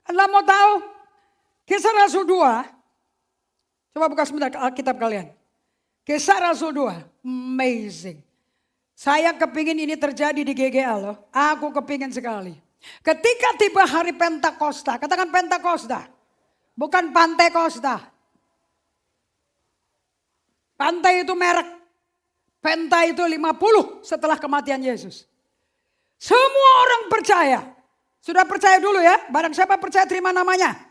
Anda mau tahu? Kisah Rasul 2, coba buka sebentar Alkitab kalian. Kisah Rasul 2, amazing. Saya kepingin ini terjadi di GGA loh, aku kepingin sekali. Ketika tiba hari Pentakosta, katakan Pentakosta, bukan Pantai Kosta. Pantai itu merek, Penta itu 50 setelah kematian Yesus. Semua orang percaya, sudah percaya dulu ya, barang siapa percaya terima namanya.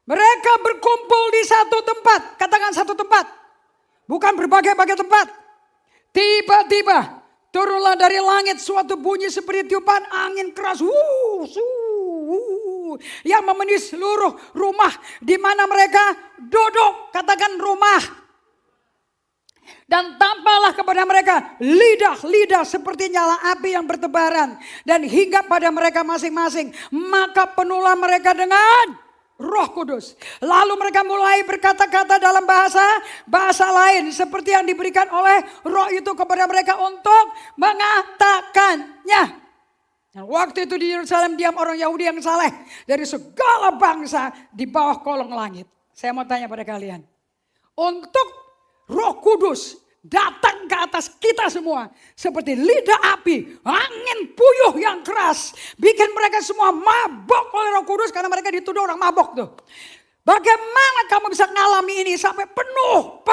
Mereka berkumpul di satu tempat. Katakan satu tempat. Bukan berbagai-bagai tempat. Tiba-tiba turunlah dari langit suatu bunyi seperti tiupan angin keras. Yang memenuhi seluruh rumah di mana mereka duduk. Katakan rumah. Dan tampaklah kepada mereka lidah-lidah seperti nyala api yang bertebaran. Dan hinggap pada mereka masing-masing. Maka penuhlah mereka dengan Roh Kudus. Lalu mereka mulai berkata-kata dalam bahasa lain seperti yang diberikan oleh Roh itu kepada mereka untuk mengatakannya. Dan waktu itu di Yerusalem diam orang Yahudi yang saleh dari segala bangsa di bawah kolong langit. Saya mau tanya pada kalian, untuk Roh Kudus datang ke atas kita semua seperti lidah api, angin puyuh yang keras, bikin mereka semua mabok oleh Roh Kudus karena mereka dituduh orang mabok tuh. Bagaimana kamu bisa ngalami ini sampai penuh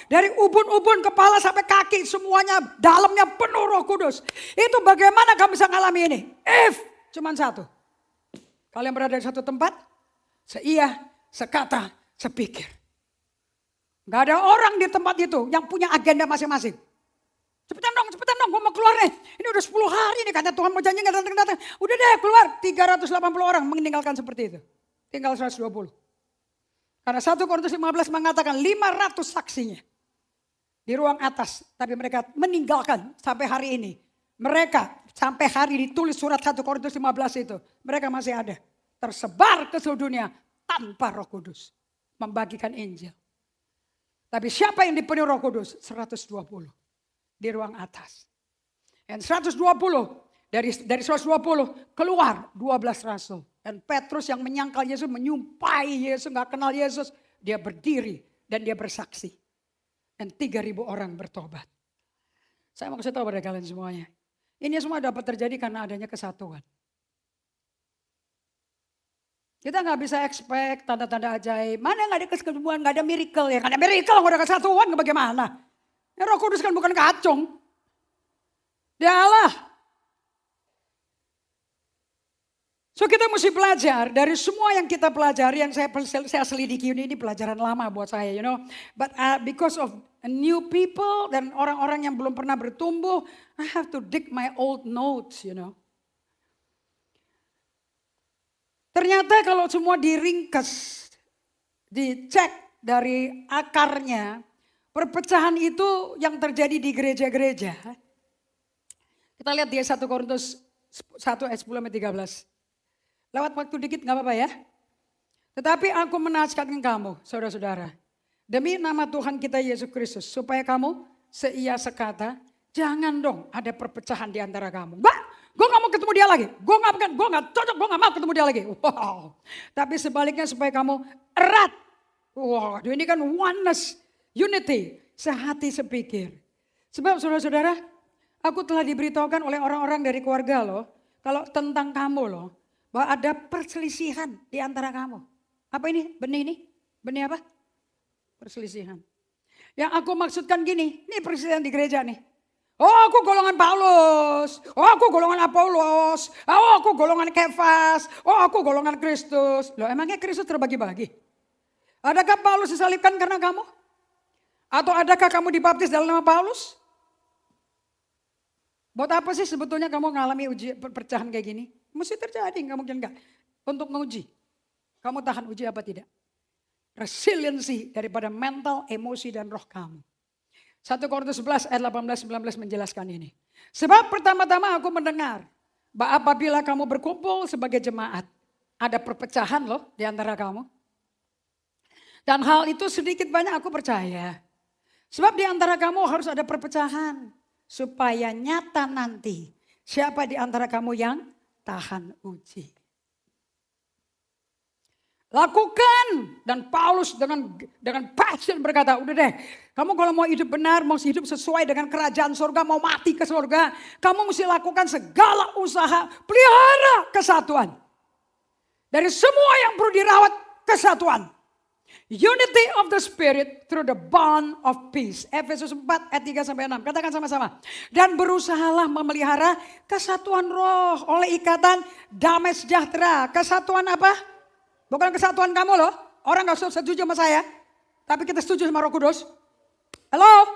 dari ubun-ubun kepala sampai kaki semuanya dalamnya penuh Roh Kudus. Itu bagaimana kamu bisa ngalami ini? Cuman satu. Kalian berada di satu tempat, seia, sekata, sepikir. Gak ada orang di tempat itu yang punya agenda masing-masing. Cepetan dong, gue mau keluar nih. Ini udah 10 hari nih, kata Tuhan mau janji gak datang-datang. Udah deh keluar, 380 orang meninggalkan seperti itu. Tinggal 120. Karena 1 Korintus 15 mengatakan 500 saksinya. Di ruang atas, tapi mereka meninggalkan sampai hari ini. Mereka sampai hari ditulis surat 1 Korintus 15 itu. Mereka masih ada. Tersebar ke seluruh dunia tanpa Roh Kudus. Membagikan Injil. Tapi siapa yang dipenuhi Roh Kudus? 120 di ruang atas. Dan 120 dari 120 keluar 12 rasul. Dan Petrus yang menyangkal Yesus, menyumpai Yesus, gak kenal Yesus. Dia berdiri dan dia bersaksi. Dan 3.000 orang bertobat. Saya mau kasih tahu pada kalian semuanya. Ini semua dapat terjadi karena adanya kesatuan. Kita gak bisa expect tanda-tanda ajaib. Mana gak ada kesembuhan, gak ada miracle. Ya gak ada miracle, gak ada kesatuan, bagaimana? Ya, Roh Kudus kan bukan kacung. Dia Allah. So kita mesti belajar dari semua yang kita pelajari, yang saya selidiki ini pelajaran lama buat saya, you know. But because of new people dan orang-orang yang belum pernah bertumbuh, I have to dig my old notes, you know. Ternyata kalau semua diringkas, dicek dari akarnya, perpecahan itu yang terjadi di gereja-gereja. Kita lihat di 1 Korintus 1 ayat 10-13. Lewat waktu dikit gak apa-apa ya. Tetapi aku menasihatkan kamu, saudara-saudara. Demi nama Tuhan kita Yesus Kristus. Supaya kamu seia sekata, jangan dong ada perpecahan di antara kamu. Enggak, gue gak mau ketemu dia lagi. Gue gak cocok, gue gak mau ketemu dia lagi. Wow. Tapi sebaliknya supaya kamu erat. Wow, ini kan oneness, unity, sehati sepikir. Sebab saudara-saudara, aku telah diberitahukan oleh orang-orang dari keluarga loh. Kalau tentang kamu loh. Bahwa ada perselisihan di antara kamu. Apa ini? Benih ini? Benih apa? Perselisihan. Yang aku maksudkan gini, ini perselisihan di gereja nih. Oh aku golongan Paulus, oh aku golongan Apolos, oh aku golongan Kefas, oh aku golongan Kristus. Loh emangnya Kristus terbagi-bagi? Adakah Paulus disalibkan karena kamu? Atau adakah kamu dibaptis dalam nama Paulus? Buat apa sih sebetulnya kamu mengalami perpecahan kayak gini? Mesti terjadi, nggak mungkin enggak. Untuk menguji, kamu tahan uji apa tidak? Resiliensi daripada mental, emosi, dan roh kamu. 1 Korintus 11 ayat 18-19 menjelaskan ini. Sebab pertama-tama aku mendengar bahwa apabila kamu berkumpul sebagai jemaat, ada perpecahan loh di antara kamu. Dan hal itu sedikit banyak aku percaya. Sebab di antara kamu harus ada perpecahan. Supaya nyata nanti siapa di antara kamu yang tahan uji. Lakukan. Dan Paulus dengan passion berkata, udah deh. Kamu kalau mau hidup benar, mau hidup sesuai dengan kerajaan surga, mau mati ke surga. Kamu mesti lakukan segala usaha, pelihara kesatuan. Dari semua yang perlu dirawat, kesatuan. Unity of the Spirit through the bond of peace. Efesus 4 ayat 3-6. Katakan sama-sama. Dan berusahalah memelihara kesatuan roh oleh ikatan damai sejahtera. Kesatuan apa? Bukan kesatuan kamu loh. Orang gak setuju sama saya. Tapi kita setuju sama Roh Kudus. Halo?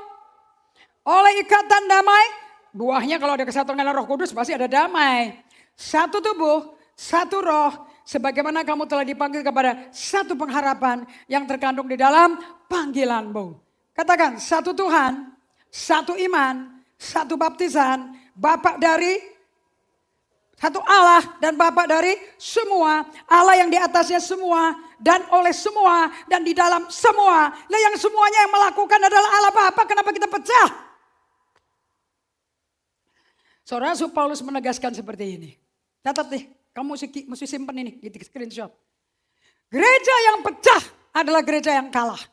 Oleh ikatan damai. Buahnya kalau ada kesatuan dengan Roh Kudus pasti ada damai. Satu tubuh, satu roh. Sebagaimana kamu telah dipanggil kepada satu pengharapan yang terkandung di dalam panggilanmu. Katakan satu Tuhan, satu iman, satu baptisan, Bapa dari satu Allah dan Bapa dari semua. Allah yang di atasnya semua dan oleh semua dan di dalam semua. Nah yang semuanya yang melakukan adalah Allah Bapa. Kenapa kita pecah? Saudara Paulus menegaskan seperti ini. Catat nih. Kamu mesti simpen ini di screenshot. Gereja yang pecah adalah gereja yang kalah.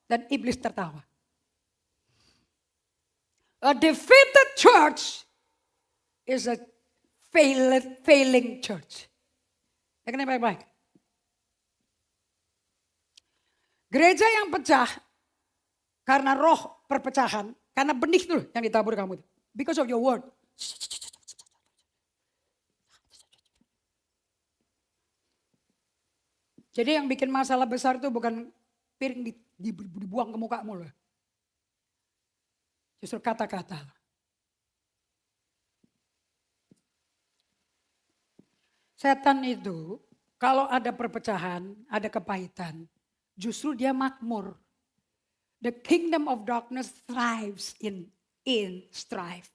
Dan iblis tertawa. A defeated church is a failing church. Dengar baik-baik. Gereja yang pecah karena roh perpecahan. Karena benih itu yang ditabur kamu. Because of your word. Jadi yang bikin masalah besar itu bukan piring dibuang ke mukamu loh. Justru kata-kata. Setan itu kalau ada perpecahan, ada kepahitan, justru dia makmur. The kingdom of darkness thrives in strife.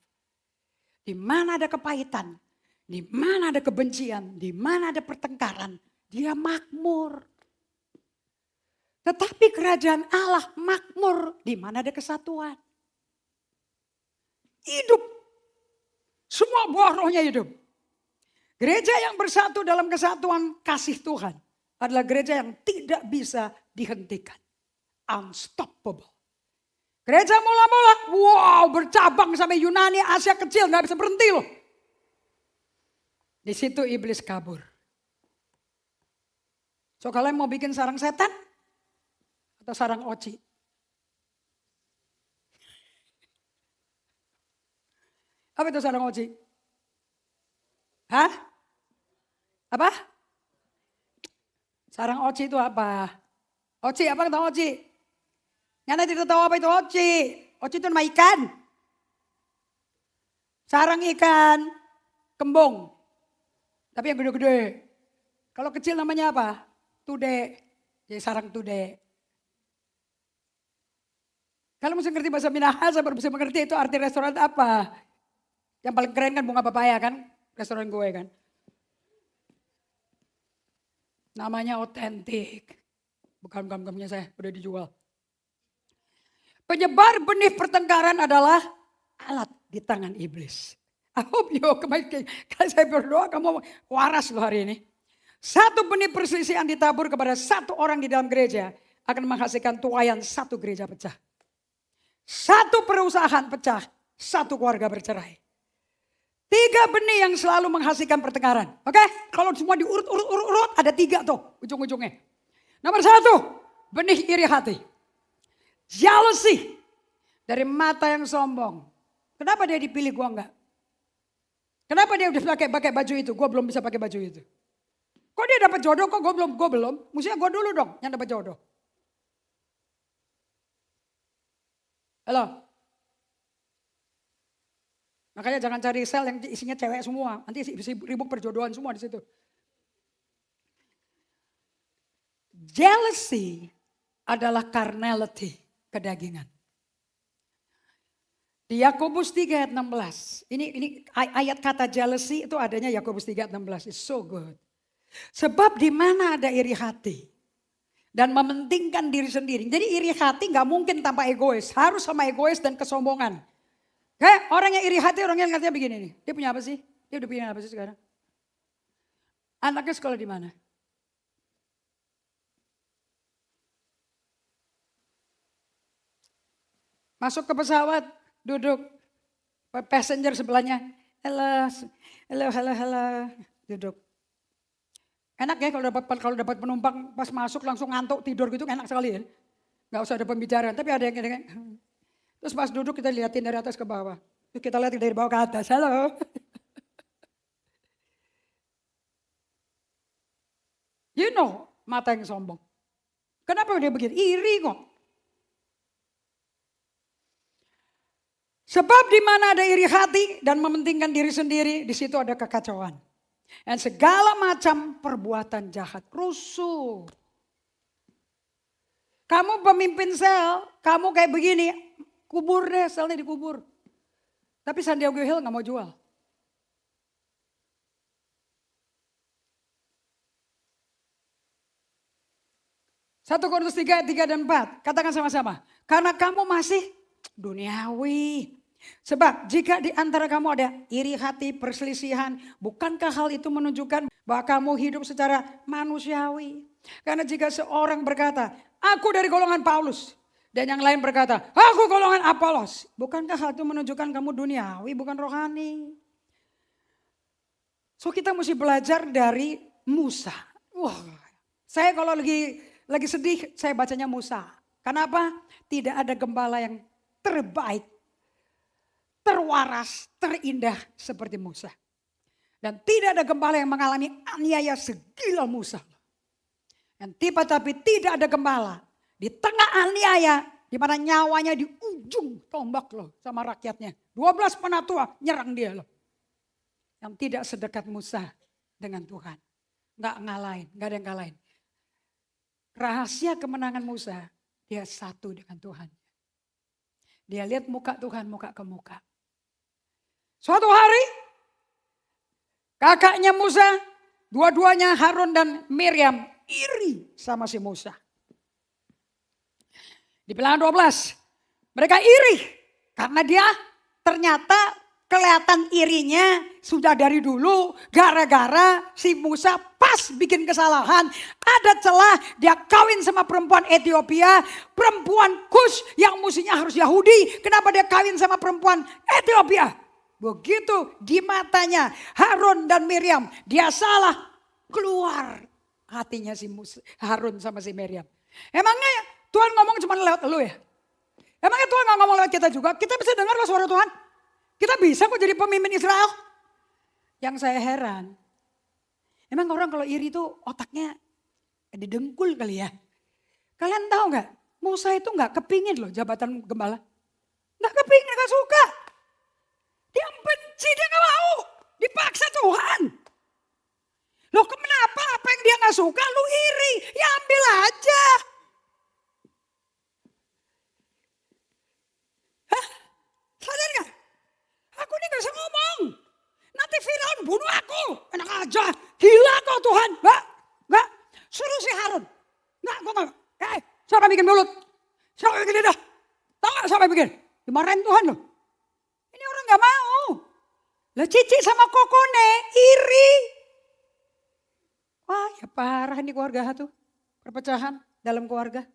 Di mana ada kepahitan, di mana ada kebencian, di mana ada pertengkaran, dia makmur. Tetapi kerajaan Allah makmur di mana ada kesatuan. Hidup. Semua buah rohnya hidup. Gereja yang bersatu dalam kesatuan kasih Tuhan adalah gereja yang tidak bisa dihentikan. Unstoppable. Gereja mula-mula, wow, bercabang sampai Yunani, Asia kecil, gak bisa berhenti loh. Di situ iblis kabur. So kalian mau bikin sarang setan? Atau sarang oci? Apa itu sarang oci? Hah? Apa? Sarang oci itu apa? Oci, apa kata oci? Ngana tidak tahu apa itu oci. Oci itu nama ikan. Sarang ikan, kembung. Tapi yang gede-gede. Kalau kecil namanya apa? Tude. Jadi sarang tude. Kalau mesti ngerti bahasa Minahasa baru bisa mengerti itu arti restoran apa. Yang paling keren kan bunga papaya kan. Restoran gue kan. Namanya otentik. Bukan gam-gamnya saya, udah dijual. Penyebar benih pertengkaran adalah alat di tangan iblis. I hope you, kalau saya berdoa kamu waras loh hari ini. Satu benih perselisihan ditabur kepada satu orang di dalam gereja akan menghasilkan tuaian satu gereja pecah. Satu perusahaan pecah, satu keluarga bercerai. 3 benih yang selalu menghasilkan pertengkaran. Oke, kalau semua diurut ada 3 tuh ujung-ujungnya. Nomor 1, benih iri hati. Jealousy dari mata yang sombong. Kenapa dia dipilih gua enggak? Kenapa dia udah pakai baju itu? Gua belum bisa pakai baju itu. Kok dia dapat jodoh kok gua belum? Mestinya gua dulu dong yang dapat jodoh. Halo. Makanya jangan cari sel yang isinya cewek semua. Nanti ribut perjodohan semua di situ. Jealousy adalah carnality, kedagingan. Di Yakobus 3 ayat 16. Ini ayat kata jealousy itu adanya Yakobus 3 ayat 16. It's so good. Sebab di mana ada iri hati dan mementingkan diri sendiri. Jadi iri hati gak mungkin tanpa egois. Harus sama egois dan kesombongan. Kayak orang yang iri hati, orang yang ngertinya begini nih. Dia punya apa sih? Dia udah punya apa sih sekarang? Anaknya sekolah di mana? Masuk ke pesawat, duduk. Passenger sebelahnya. Halo, duduk. Enak ya kalau dapat penumpang pas masuk langsung ngantuk tidur gitu enak sekali ya. Gak usah ada pembicaraan, tapi ada yang kayak terus pas duduk kita liatin dari atas ke bawah. Terus kita liatin dari bawah ke atas, halo. You know, mata yang sombong. Kenapa dia begitu? Iri kok. Sebab di mana ada iri hati dan mementingkan diri sendiri, di situ ada kekacauan. Dan segala macam perbuatan jahat, rusuh. Kamu pemimpin sel, kamu kayak begini, kubur deh, selnya dikubur. Tapi Sandiaga Hill gak mau jual. Satu Korintus 3, 3 dan 4. Katakan sama-sama. Karena kamu masih duniawi. Sebab jika di antara kamu ada iri hati, perselisihan, bukankah hal itu menunjukkan bahwa kamu hidup secara manusiawi? Karena jika seorang berkata, aku dari golongan Paulus. Dan yang lain berkata, aku golongan Apolos. Bukankah hal itu menunjukkan kamu duniawi, bukan rohani? So kita mesti belajar dari Musa. Wah, saya kalau lagi sedih, saya bacanya Musa. Kenapa? Tidak ada gembala yang terbaik, terwaras, terindah seperti Musa. Dan tidak ada gembala yang mengalami aniaya segila Musa. Dan tapi tidak ada gembala di tengah aniaya, di mana nyawanya di ujung tombak loh sama rakyatnya. 12 penatua nyerang dia loh. Yang tidak sedekat Musa dengan Tuhan. Nggak ngalahin, nggak ada yang ngalahin. Rahasia kemenangan Musa, dia satu dengan Tuhan. Dia lihat muka Tuhan, muka ke muka. Suatu hari, kakaknya Musa, dua-duanya Harun dan Miriam iri sama si Musa. Di Bilangan 12, mereka iri karena dia ternyata kelihatan irinya sudah dari dulu gara-gara si Musa pas bikin kesalahan. Ada celah dia kawin sama perempuan Ethiopia, perempuan Kush yang musuhnya harus Yahudi. Kenapa dia kawin sama perempuan Ethiopia? Begitu di matanya Harun dan Miriam dia salah, keluar hatinya si Harun sama si Miriam. Emangnya Tuhan ngomong cuma lewat lu ya? Emangnya Tuhan gak ngomong lewat kita juga? Kita bisa dengar loh suara Tuhan. Kita bisa kok jadi pemimpin Israel. Yang saya heran, emang orang kalau iri itu otaknya didengkul kali ya. Kalian tahu gak? Musa itu gak kepingin loh jabatan gembala. Gak kepingin, gak suka. Dia benci, dia gak mau. Dipaksa Tuhan. Loh kenapa apa yang dia gak suka lu iri? Ya ambil aja. Hah? Sadar gak? Aku ini gak bisa ngomong. Nanti Firaun bunuh aku. Enak aja. Gila kau Tuhan. Enggak. Suruh si Harun. Enggak, gue enggak. Siapa yang bikin mulut? Siapa yang bikin lidah? Tahu gak siapa yang bikin? Dimarahin Tuhan loh. Ini orang gak mau. Lah Cici sama Kokone iri. Wah ya parah nih keluarga tuh. Perpecahan dalam keluarga.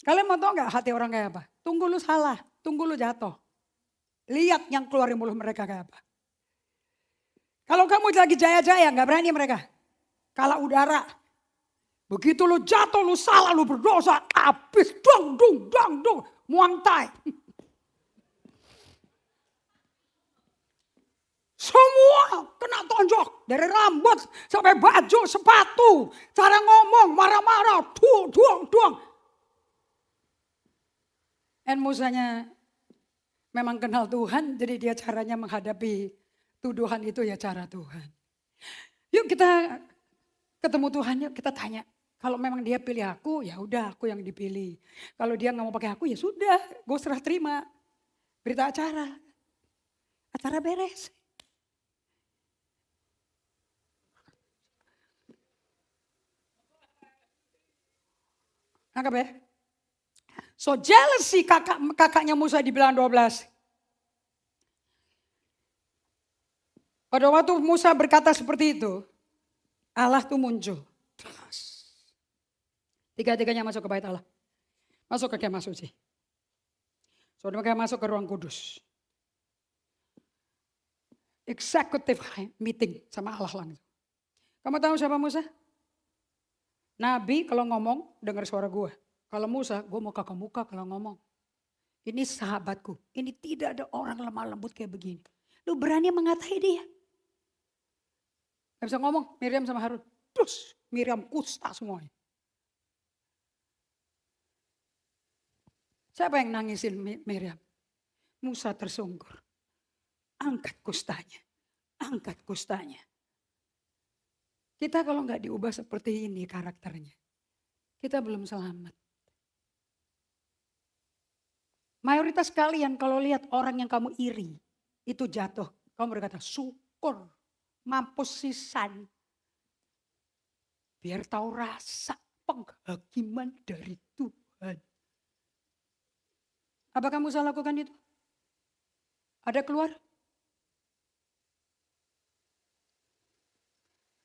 Kalian mau tahu gak hati orang kayak apa? Tunggu lu salah. Tunggu lu jatuh. Lihat yang keluar dari mulut mereka kayak apa. Kalau kamu lagi jaya-jaya gak berani mereka. Kalah udara. Begitu lu jatuh, lu salah, lu berdosa. Habis dong, muang tai. Semua kena tonjok. Dari rambut sampai baju, sepatu. Cara ngomong, marah-marah. Duang. Dan Musanya memang kenal Tuhan, jadi dia caranya menghadapi tuduhan itu ya cara Tuhan. Yuk kita ketemu Tuhan, yuk kita tanya. Kalau memang dia pilih aku, ya udah aku yang dipilih. Kalau dia nggak mau pakai aku, ya sudah, gue serah terima. Berita acara beres. Nangkap ya? So jealousy kakaknya Musa di bilangan 12. Pada waktu Musa berkata seperti itu, Allah tuh muncul. Tiga-tiganya masuk ke bait Allah. Masuk ke kemah suci. Saudara mereka masuk ke ruang kudus. Executive meeting sama Allah langsung. Kamu tahu siapa Musa? Nabi kalau ngomong dengar suara gue. Kalau Musa, gue muka ke muka kalau ngomong. Ini sahabatku. Ini tidak ada orang lemah lembut kayak begini. Lu berani mengatai dia. Gak bisa ngomong, Miriam sama Harun. Terus Miriam kusta semuanya. Siapa yang nangisin Miriam? Musa tersungkur. Angkat kustanya. Kita kalau gak diubah seperti ini karakternya. Kita belum selamat. Mayoritas kalian kalau lihat orang yang kamu iri, itu jatuh. Kamu berkata, syukur, mampus sisan. Biar tahu rasa penghakiman dari Tuhan. Apa kamu bisa lakukan itu? Ada keluar?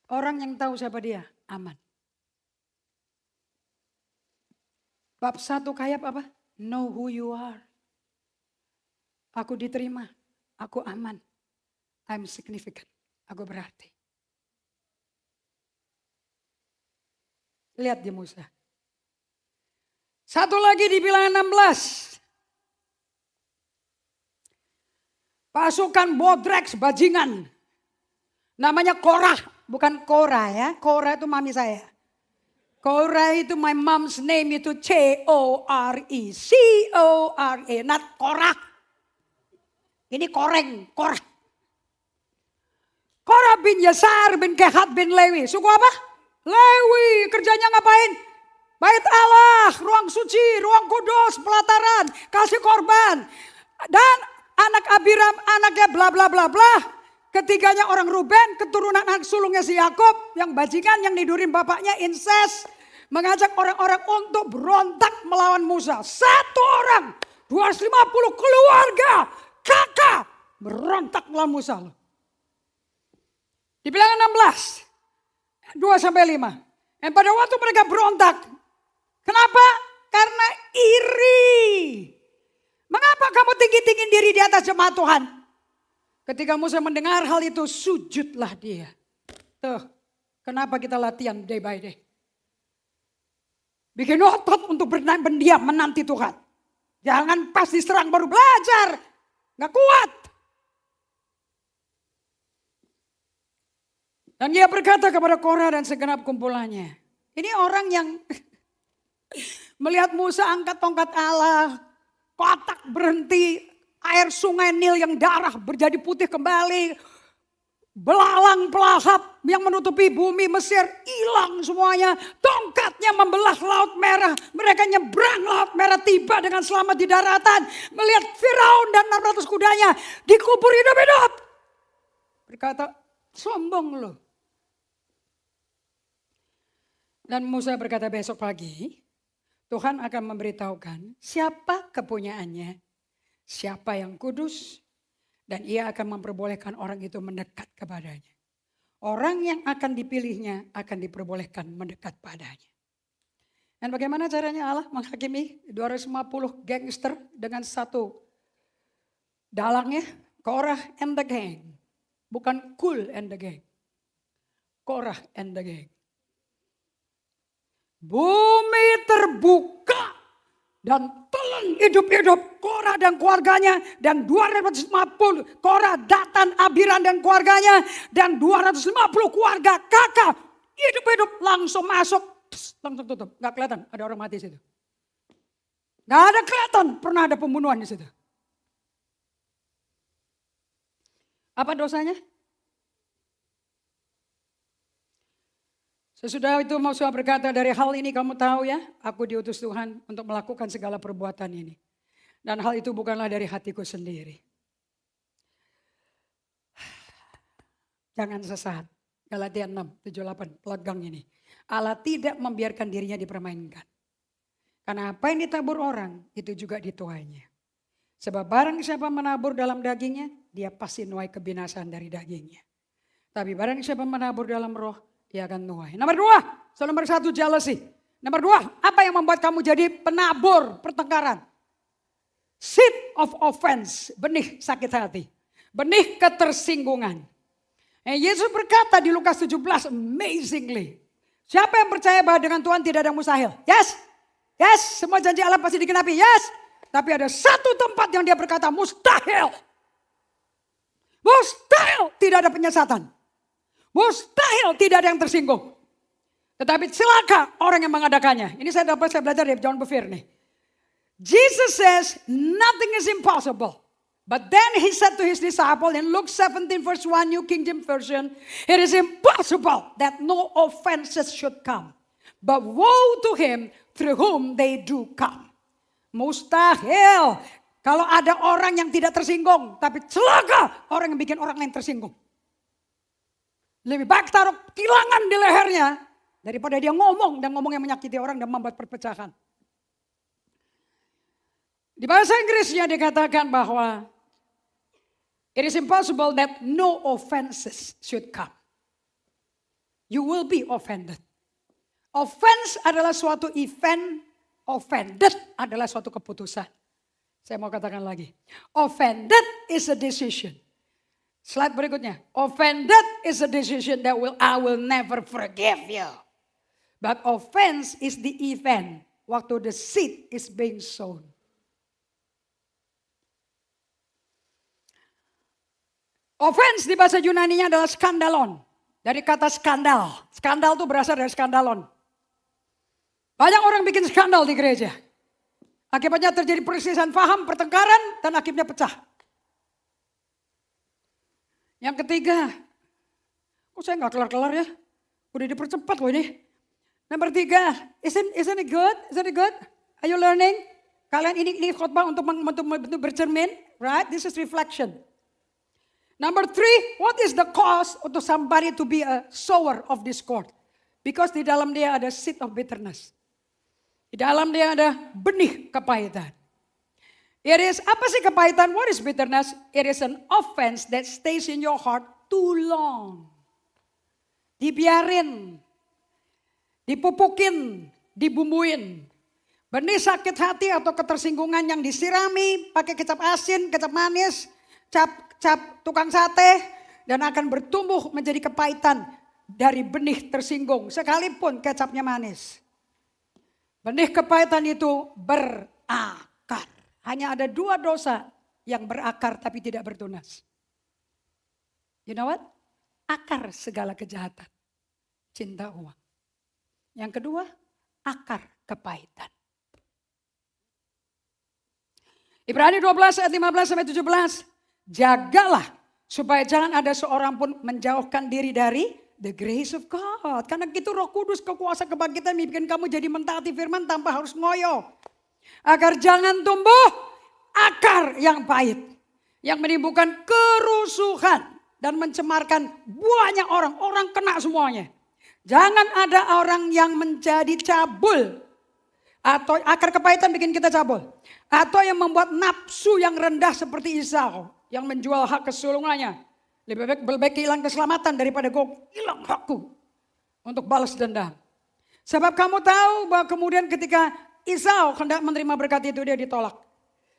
Orang yang tahu siapa dia, aman. Bab 1 kayak apa? Know who you are. Aku diterima, aku aman. I'm significant, aku berarti. Lihat di Musa. Satu lagi di bilangan 16. Pasukan bodrek bajingan. Namanya Korah, bukan Korah ya. Korah itu mami saya. Korah itu my mom's name itu C-O-R-E. C-O-R-E, not Korah. Ini Koreng, Korah. Korah bin Yasar bin Kehat bin Lewi. Suku apa? Lewi, kerjanya ngapain? Bait Allah, ruang suci, ruang kudus, pelataran, kasih korban. Dan anak Abiram, anaknya bla bla bla bla. Ketiganya orang Ruben, keturunan anak sulungnya si Yakub, yang bajingan, yang nidurin bapaknya, incest. Mengajak orang-orang untuk berontak melawan Musa. Satu orang 250 keluarga kakak berontaklah Musa. Di Bilangan 16, 2-5. Dan pada waktu mereka berontak, kenapa? Karena iri. Mengapa kamu tinggi-tinggiin diri di atas jemaat Tuhan? Ketika Musa mendengar hal itu, sujudlah dia. Tuh, kenapa kita latihan day by day? Bikin otot untuk berdiam menanti Tuhan. Jangan pas diserang baru belajar. Gak kuat. Dan dia berkata kepada Korah dan segenap kumpulannya. Ini orang yang melihat Musa angkat tongkat Allah. Kotak berhenti. Air sungai Nil yang darah menjadi putih kembali. Belalang pelahap yang menutupi bumi Mesir hilang semuanya. Tongkatnya membelah Laut Merah. Mereka nyebrang Laut Merah, tiba dengan selamat di daratan. Melihat Firaun dan 600 kudanya dikubur hidup-hidup. Berkata, sombong loh. Dan Musa berkata, besok pagi Tuhan akan memberitahukan siapa kepunyaannya, siapa yang kudus, dan ia akan memperbolehkan orang itu mendekat kepadanya. Orang yang akan dipilihnya akan diperbolehkan mendekat padanya. Dan bagaimana caranya Allah menghakimi 250 gangster dengan satu dalangnya? Korah and the gang. Bukan Kool and the gang. Korah and the gang. Bumi terbuka dan telan hidup-hidup Korah dan keluarganya, dan 250 Korah, Datan, Abiram dan keluarganya, dan 250 keluarga kakak hidup-hidup langsung masuk, langsung tutup, nggak kelihatan ada orang mati di situ, nggak ada kelihatan pernah ada pembunuhan di situ. Apa dosanya? Sesudah itu Musa berkata, dari hal ini kamu tahu ya, aku diutus Tuhan untuk melakukan segala perbuatan ini. Dan hal itu bukanlah dari hatiku sendiri. Jangan sesat. Galatia 6, 7, 8, pegang ini. Allah tidak membiarkan dirinya dipermainkan. Karena apa yang ditabur orang, itu juga dituainya. Sebab barang siapa menabur dalam dagingnya, dia pasti nuai kebinasaan dari dagingnya. Tapi barang siapa menabur dalam roh, dia akan nuai. Nomor 2, nomor 1 jealousy. Nomor 2, apa yang membuat kamu jadi penabur pertengkaran? Seed of offense, benih sakit hati. Benih ketersinggungan. Yesus berkata di Lukas 17, amazingly. Siapa yang percaya bahwa dengan Tuhan tidak ada mustahil? Yes, yes, semua janji Allah pasti digenapi, yes. Tapi ada satu tempat yang dia berkata mustahil. Mustahil tidak ada penyesatan. Mustahil tidak ada yang tersinggung. Tetapi celaka orang yang mengadakannya. Ini saya belajar dari John Bevere nih. Jesus says nothing is impossible. But then he said to his disciple in Luke 17 verse 1 New King James Version. It is impossible that no offenses should come. But woe to him through whom they do come. Mustahil. Kalau ada orang yang tidak tersinggung. Tapi celaka orang yang bikin orang lain tersinggung. Lebih baik taruh tilangan di lehernya daripada dia ngomong dan ngomong yang menyakiti orang dan membuat perpecahan. Di bahasa Inggrisnya dikatakan bahwa it is impossible that no offenses should come. You will be offended. Offense adalah suatu event, offended adalah suatu keputusan. Saya mau katakan lagi. Offended is a decision. Slide berikutnya. Offended is a decision that I will never forgive you. But offense is the event waktu the seed is being sown. Offense di bahasa Yunaninya adalah skandalon. Dari kata skandal. Skandal itu berasal dari skandalon. Banyak orang bikin skandal di gereja. Akibatnya terjadi perselisihan paham, pertengkaran, dan akhirnya pecah. Yang ketiga, kok saya gak kelar-kelar ya? Udah dipercepat loh ini. Nomor 3, isn't it good? Isn't it good? Are you learning? Kalian ini khotbah untuk bercermin, right? This is reflection. Number 3, what is the cause untuk somebody to be a sower of discord? Because di dalam dia ada seed of bitterness. Di dalam dia ada benih kepahitan. It is, apa sih kepahitan? What is bitterness? It is an offense that stays in your heart too long. Dibiarin, dipupukin, dibumbuin. Benih sakit hati atau ketersinggungan yang disirami pakai kecap asin, kecap manis, cap tukang sate, dan akan bertumbuh menjadi kepahitan dari benih tersinggung sekalipun kecapnya manis. Benih kepahitan itu berakar. Hanya ada 2 dosa yang berakar tapi tidak bertunas. You know what? Akar segala kejahatan. Cinta uang. Yang kedua, akar kepahitan. Ibrani 12 ayat 15 sampai 17. Jagalah supaya jangan ada seorang pun menjauhkan diri dari the grace of God. Karena itu Roh Kudus, kekuasa kebangkitan bikin kamu jadi mentaati firman tanpa harus ngoyo. Agar jangan tumbuh akar yang pahit. Yang menimbulkan kerusuhan dan mencemarkan banyak orang. Orang kena semuanya. Jangan ada orang yang menjadi cabul. Atau akar kepahitan bikin kita cabul. Atau yang membuat nafsu yang rendah seperti Esau. Yang menjual hak kesulungannya. Lebih baik hilang keselamatan daripada gue hilang hakku. Untuk balas dendam. Sebab kamu tahu bahwa kemudian ketika Esau hendak menerima berkat itu dia ditolak.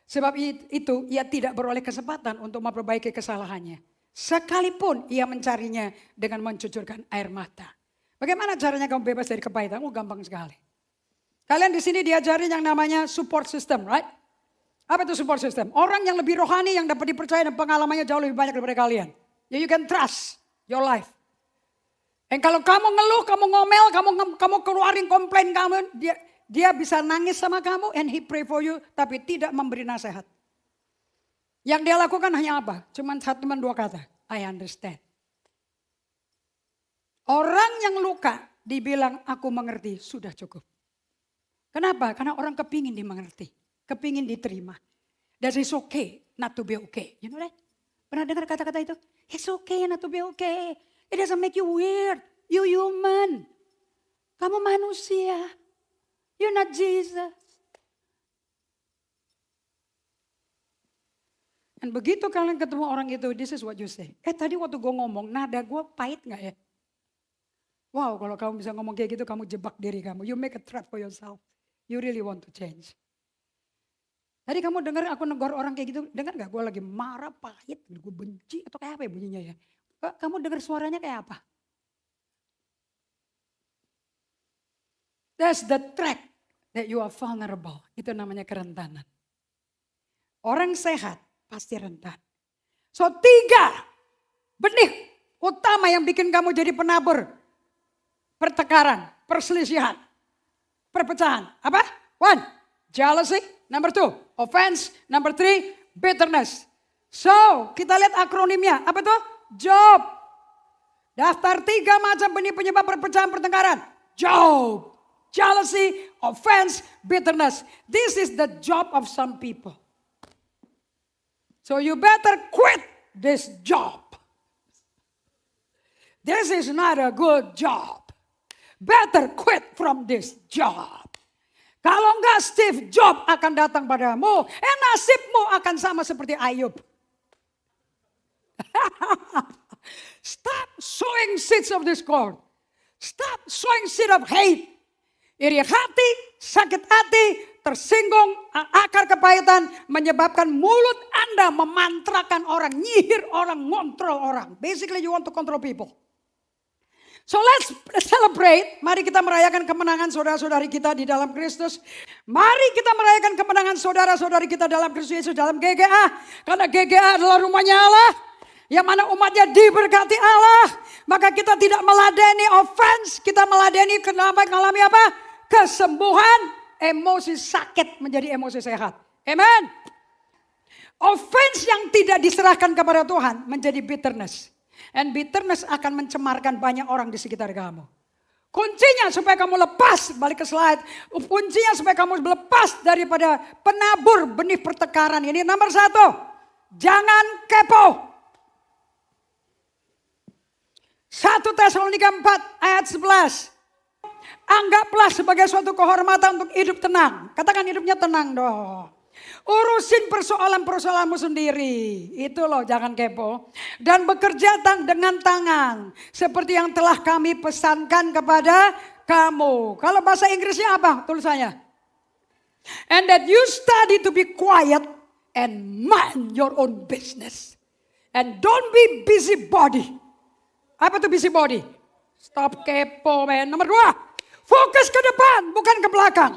Sebab itu ia tidak beroleh kesempatan untuk memperbaiki kesalahannya. Sekalipun ia mencarinya dengan mencucurkan air mata. Bagaimana caranya kamu bebas dari kepahitan? Gampang sekali. Kalian di sini diajarin yang namanya support system, right? Apa itu support system? Orang yang lebih rohani yang dapat dipercaya dan pengalamannya jauh lebih banyak daripada kalian. You can trust your life. Dan kalau kamu ngeluh, kamu ngomel, kamu keluarin komplain kamu, dia bisa nangis sama kamu and he pray for you, tapi tidak memberi nasihat. Yang dia lakukan hanya apa? Cuma 1 dan 2 kata. I understand. Orang yang luka dibilang aku mengerti, sudah cukup. Kenapa? Karena orang kepingin dimengerti. Kepingin diterima. That is okay not to be okay. You know that? Pernah dengar kata-kata itu? It's okay not to be okay. It doesn't make you weird. You human. Kamu manusia. You're not Jesus. Dan begitu kalian ketemu orang itu, this is what you say. Tadi waktu gue ngomong, nada gue pahit gak ya? Wow, kalau kamu bisa ngomong kayak gitu, kamu jebak diri kamu. You make a trap for yourself. You really want to change. Tadi kamu dengar aku negor orang kayak gitu, dengar gak gue lagi marah, pahit, gue benci atau kayak apa ya bunyinya ya? Kamu dengar suaranya kayak apa? That's the track that you are vulnerable. Itu namanya kerentanan. Orang sehat pasti rentan. So 3 benih utama yang bikin kamu jadi penabur pertengkaran, perselisihan, perpecahan. Apa? 1, jealousy. Number 2, offense. Number 3, bitterness. So kita lihat akronimnya. Apa itu? Job. Daftar 3 macam benih penyebab perpecahan pertengkaran. Job. Jealousy, offense, bitterness. This is the job of some people. So you better quit this job. This is not a good job. Better quit from this job. Kalau enggak Steve Jobs akan datang padamu. Nasibmu akan sama seperti Ayub. Stop sowing seeds of discord. Stop sowing seed of hate. Iri hati, sakit hati, tersinggung, akar kepahitan menyebabkan mulut Anda memantrakan orang, nyihir orang, ngontrol orang. Basically you want to control people. So let's celebrate. Mari kita merayakan kemenangan saudara-saudari kita di dalam Kristus. Mari kita merayakan kemenangan saudara-saudari kita dalam Kristus Yesus dalam GGA. Karena GGA adalah rumahnya Allah. Yang mana umatnya diberkati Allah. Maka kita tidak meladeni offense. Kita meladeni mengalami apa? Kesembuhan, emosi sakit menjadi emosi sehat. Amen. Offense yang tidak diserahkan kepada Tuhan menjadi bitterness. And bitterness akan mencemarkan banyak orang di sekitar kamu. Kuncinya supaya kamu lepas, balik ke slide. Kuncinya supaya kamu lepas daripada penabur benih pertengkaran ini. Nomor 1, jangan kepo. 1 Tesalonika 4 ayat 11. Anggaplah sebagai suatu kehormatan untuk hidup tenang. Katakan hidupnya tenang dong. Urusin persoalan-persoalanmu sendiri. Itu loh, jangan kepo. Dan bekerja dengan tangan. Seperti yang telah kami pesankan kepada kamu. Kalau bahasa Inggrisnya apa tulisannya? And that you study to be quiet and mind your own business. And don't be busybody. Apa tuh busybody? Stop kepo, men. Nomor 2, fokus ke depan, bukan ke belakang.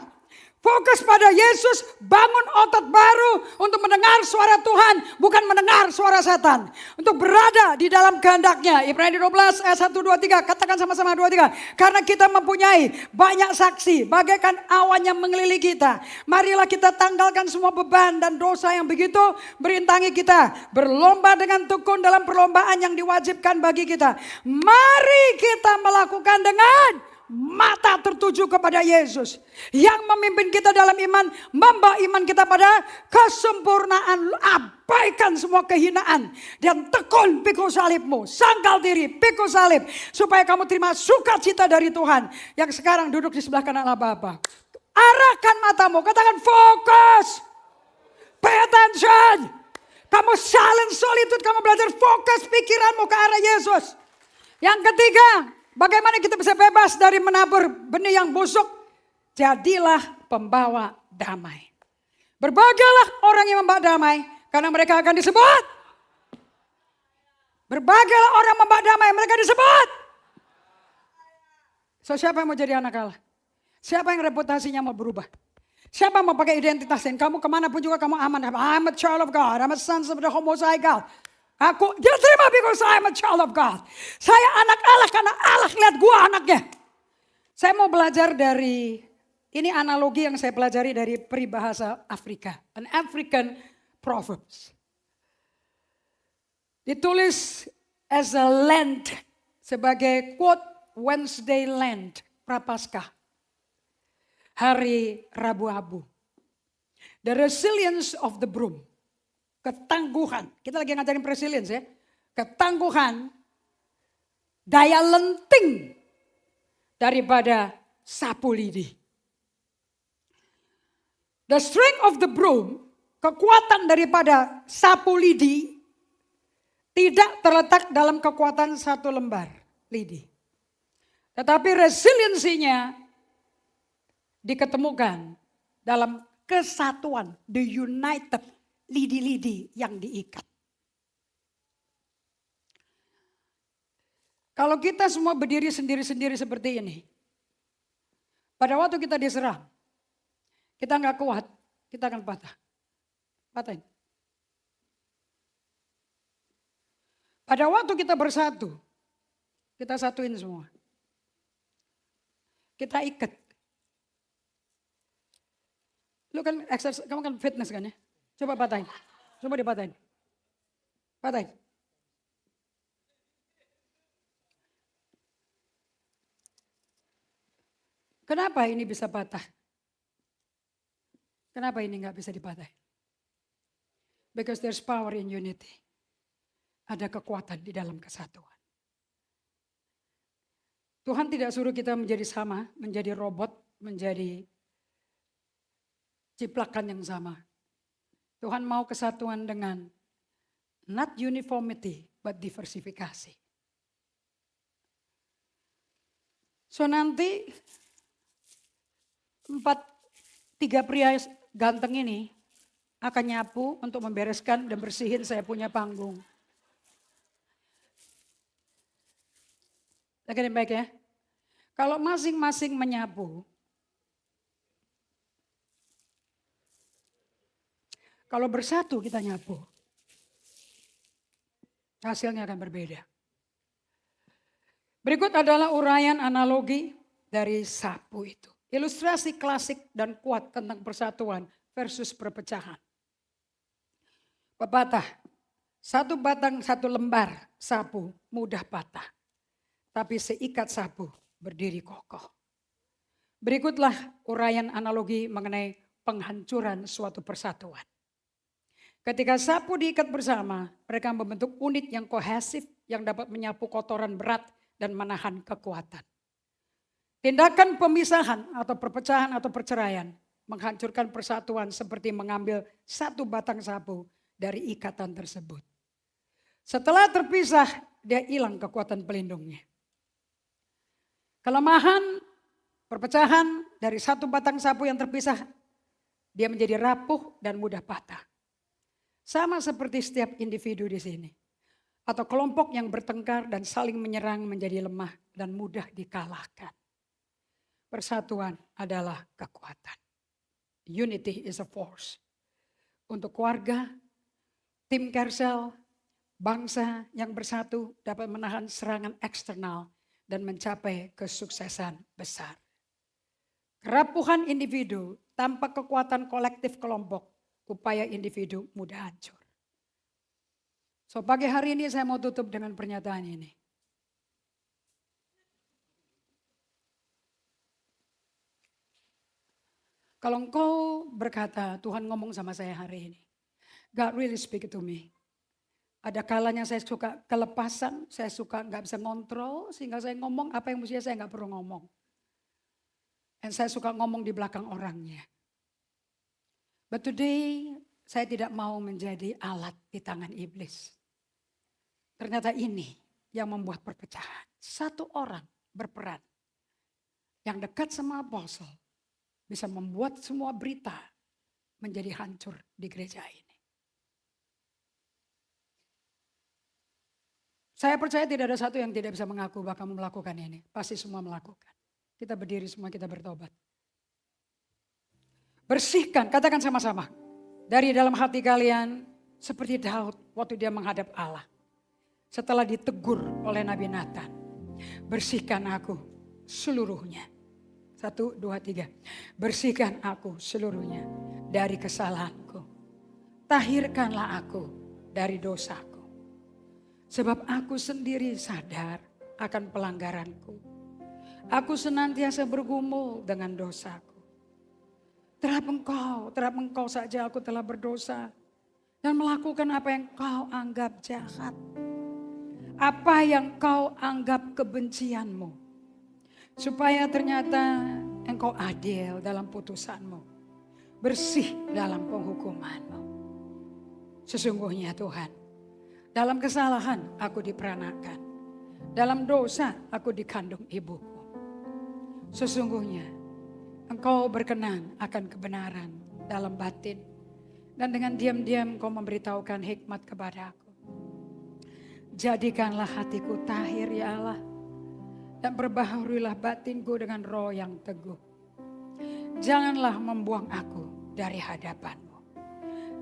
Fokus pada Yesus, bangun otot baru untuk mendengar suara Tuhan, bukan mendengar suara setan. Untuk berada di dalam kehendaknya. Ibrani 12 ayat 1, 2, 3. Katakan sama-sama 2, 3. Karena kita mempunyai banyak saksi, bagaikan awan yang mengelilingi kita. Marilah kita tanggalkan semua beban dan dosa yang begitu merintangi kita. Berlomba dengan tekun dalam perlombaan yang diwajibkan bagi kita. Mari kita melakukan dengan mata tertuju kepada Yesus yang memimpin kita dalam iman, membawa iman kita pada kesempurnaan. Abaikan semua kehinaan dan tekun pikul salibmu, sangkal diri, pikul salib, supaya kamu terima sukacita dari Tuhan yang sekarang duduk di sebelah kanan Allah Bapa. Arahkan matamu, katakan fokus, pay attention. Kamu silent solitude, kamu belajar fokus pikiranmu ke arah Yesus. Yang ketiga, bagaimana kita bisa bebas dari menabur benih yang busuk? Jadilah pembawa damai. Berbahagialah orang yang membawa damai, karena mereka akan disebut. Berbahagialah orang yang membawa damai, mereka disebut. So, siapa yang mau jadi anak Allah? Siapa yang reputasinya mau berubah? Siapa yang mau pakai identitas dan kamu kemanapun juga kamu aman. I'm a child of God, I'm a son of the Most High God. Aku dia terima because I'm a child of God. Saya anak Allah karena Allah lihat gua anaknya. Saya mau belajar dari, ini analogi yang saya pelajari dari peribahasa Afrika. An African Proverbs. Ditulis as a Lent, sebagai quote Wednesday Lent, Prapaskah. Hari Rabu-Abu. The resilience of the broom. Ketangguhan, kita lagi ngajarin resilience ya. Ketangguhan, daya lenting daripada sapu lidi. The strength of the broom, kekuatan daripada sapu lidi tidak terletak dalam kekuatan satu lembar lidi. Tetapi resiliensinya diketemukan dalam kesatuan, the united lidi-lidi yang diikat. Kalau kita semua berdiri sendiri-sendiri seperti ini, pada waktu kita diserang, kita nggak kuat, kita akan patah. Patahin. Pada waktu kita bersatu, kita satuin semua. Kita ikat. Lu kan exercise, kamu kan fitness kan ya? Coba patahin. Coba dipatahin. Patahin. Kenapa ini bisa patah? Kenapa ini nggak bisa dipatahin? Because there's power in unity. Ada kekuatan di dalam kesatuan. Tuhan tidak suruh kita menjadi sama, menjadi robot, menjadi ciplakan yang sama. Tuhan mau kesatuan dengan not uniformity, but diversifikasi. So nanti 3 pria ganteng ini akan nyapu untuk membereskan dan bersihin saya punya panggung. Dengerin baik ya. Kalau masing-masing menyapu, kalau bersatu kita nyapu, hasilnya akan berbeda. Berikut adalah uraian analogi dari sapu itu. Ilustrasi klasik dan kuat tentang persatuan versus perpecahan. Pepatah, 1 batang 1 lembar sapu mudah patah, tapi seikat sapu berdiri kokoh. Berikutlah uraian analogi mengenai penghancuran suatu persatuan. Ketika sapu diikat bersama, mereka membentuk unit yang kohesif yang dapat menyapu kotoran berat dan menahan kekuatan. Tindakan pemisahan atau perpecahan atau perceraian menghancurkan persatuan seperti mengambil satu batang sapu dari ikatan tersebut. Setelah terpisah, dia hilang kekuatan pelindungnya. Kelemahan, perpecahan dari satu batang sapu yang terpisah, dia menjadi rapuh dan mudah patah. Sama seperti setiap individu di sini. Atau kelompok yang bertengkar dan saling menyerang menjadi lemah dan mudah dikalahkan. Persatuan adalah kekuatan. Unity is a force. Untuk keluarga, tim Kersel, bangsa yang bersatu dapat menahan serangan eksternal dan mencapai kesuksesan besar. Kerapuhan individu tanpa kekuatan kolektif kelompok, upaya individu mudah hancur. So pagi hari ini saya mau tutup dengan pernyataan ini. Kalau engkau berkata, Tuhan ngomong sama saya hari ini. God really speak to me. Ada kalanya saya suka kelepasan, saya suka gak bisa ngontrol. Sehingga saya ngomong apa yang mestinya saya gak perlu ngomong. Dan saya suka ngomong di belakang orangnya. But today saya tidak mau menjadi alat di tangan iblis. Ternyata ini yang membuat perpecahan. Satu orang berperan. Yang dekat sama apostle. Bisa membuat semua berita menjadi hancur di gereja ini. Saya percaya tidak ada satu yang tidak bisa mengaku bahkan melakukan ini. Pasti semua melakukan. Kita berdiri semua, kita bertobat. Bersihkan, katakan sama-sama. Dari dalam hati kalian seperti Daud waktu dia menghadap Allah. Setelah ditegur oleh Nabi Nathan. Bersihkan aku seluruhnya. 1, 2, 3. Bersihkan aku seluruhnya dari kesalahanku. Tahirkanlah aku dari dosaku. Sebab aku sendiri sadar akan pelanggaranku. Aku senantiasa bergumul dengan dosaku. Terhadap engkau saja aku telah berdosa. Dan melakukan apa yang kau anggap jahat. Apa yang kau anggap kebencianmu. Supaya ternyata engkau adil dalam putusanmu. Bersih dalam penghukumanmu. Sesungguhnya Tuhan, dalam kesalahan aku diperanakan. Dalam dosa aku dikandung ibuku. Sesungguhnya engkau berkenan akan kebenaran dalam batin. Dan dengan diam-diam engkau memberitahukan hikmat kepadaku. Jadikanlah hatiku tahir ya Allah. Dan perbaharuilah batinku dengan roh yang teguh. Janganlah membuang aku dari hadapanmu.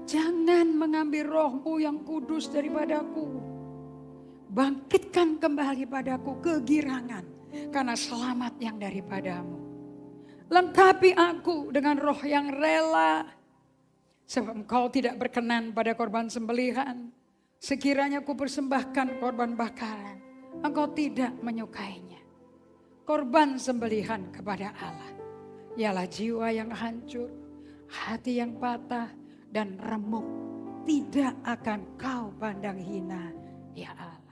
Jangan mengambil rohmu yang kudus daripadaku. Bangkitkan kembali padaku kegirangan. Karena selamat yang daripadamu. Lengkapi aku dengan roh yang rela. Sebab engkau tidak berkenan pada korban sembelihan. Sekiranya ku persembahkan korban bakaran. Engkau tidak menyukainya. Korban sembelihan kepada Allah. Ialah jiwa yang hancur, hati yang patah dan remuk. Tidak akan kau pandang hina, ya Allah.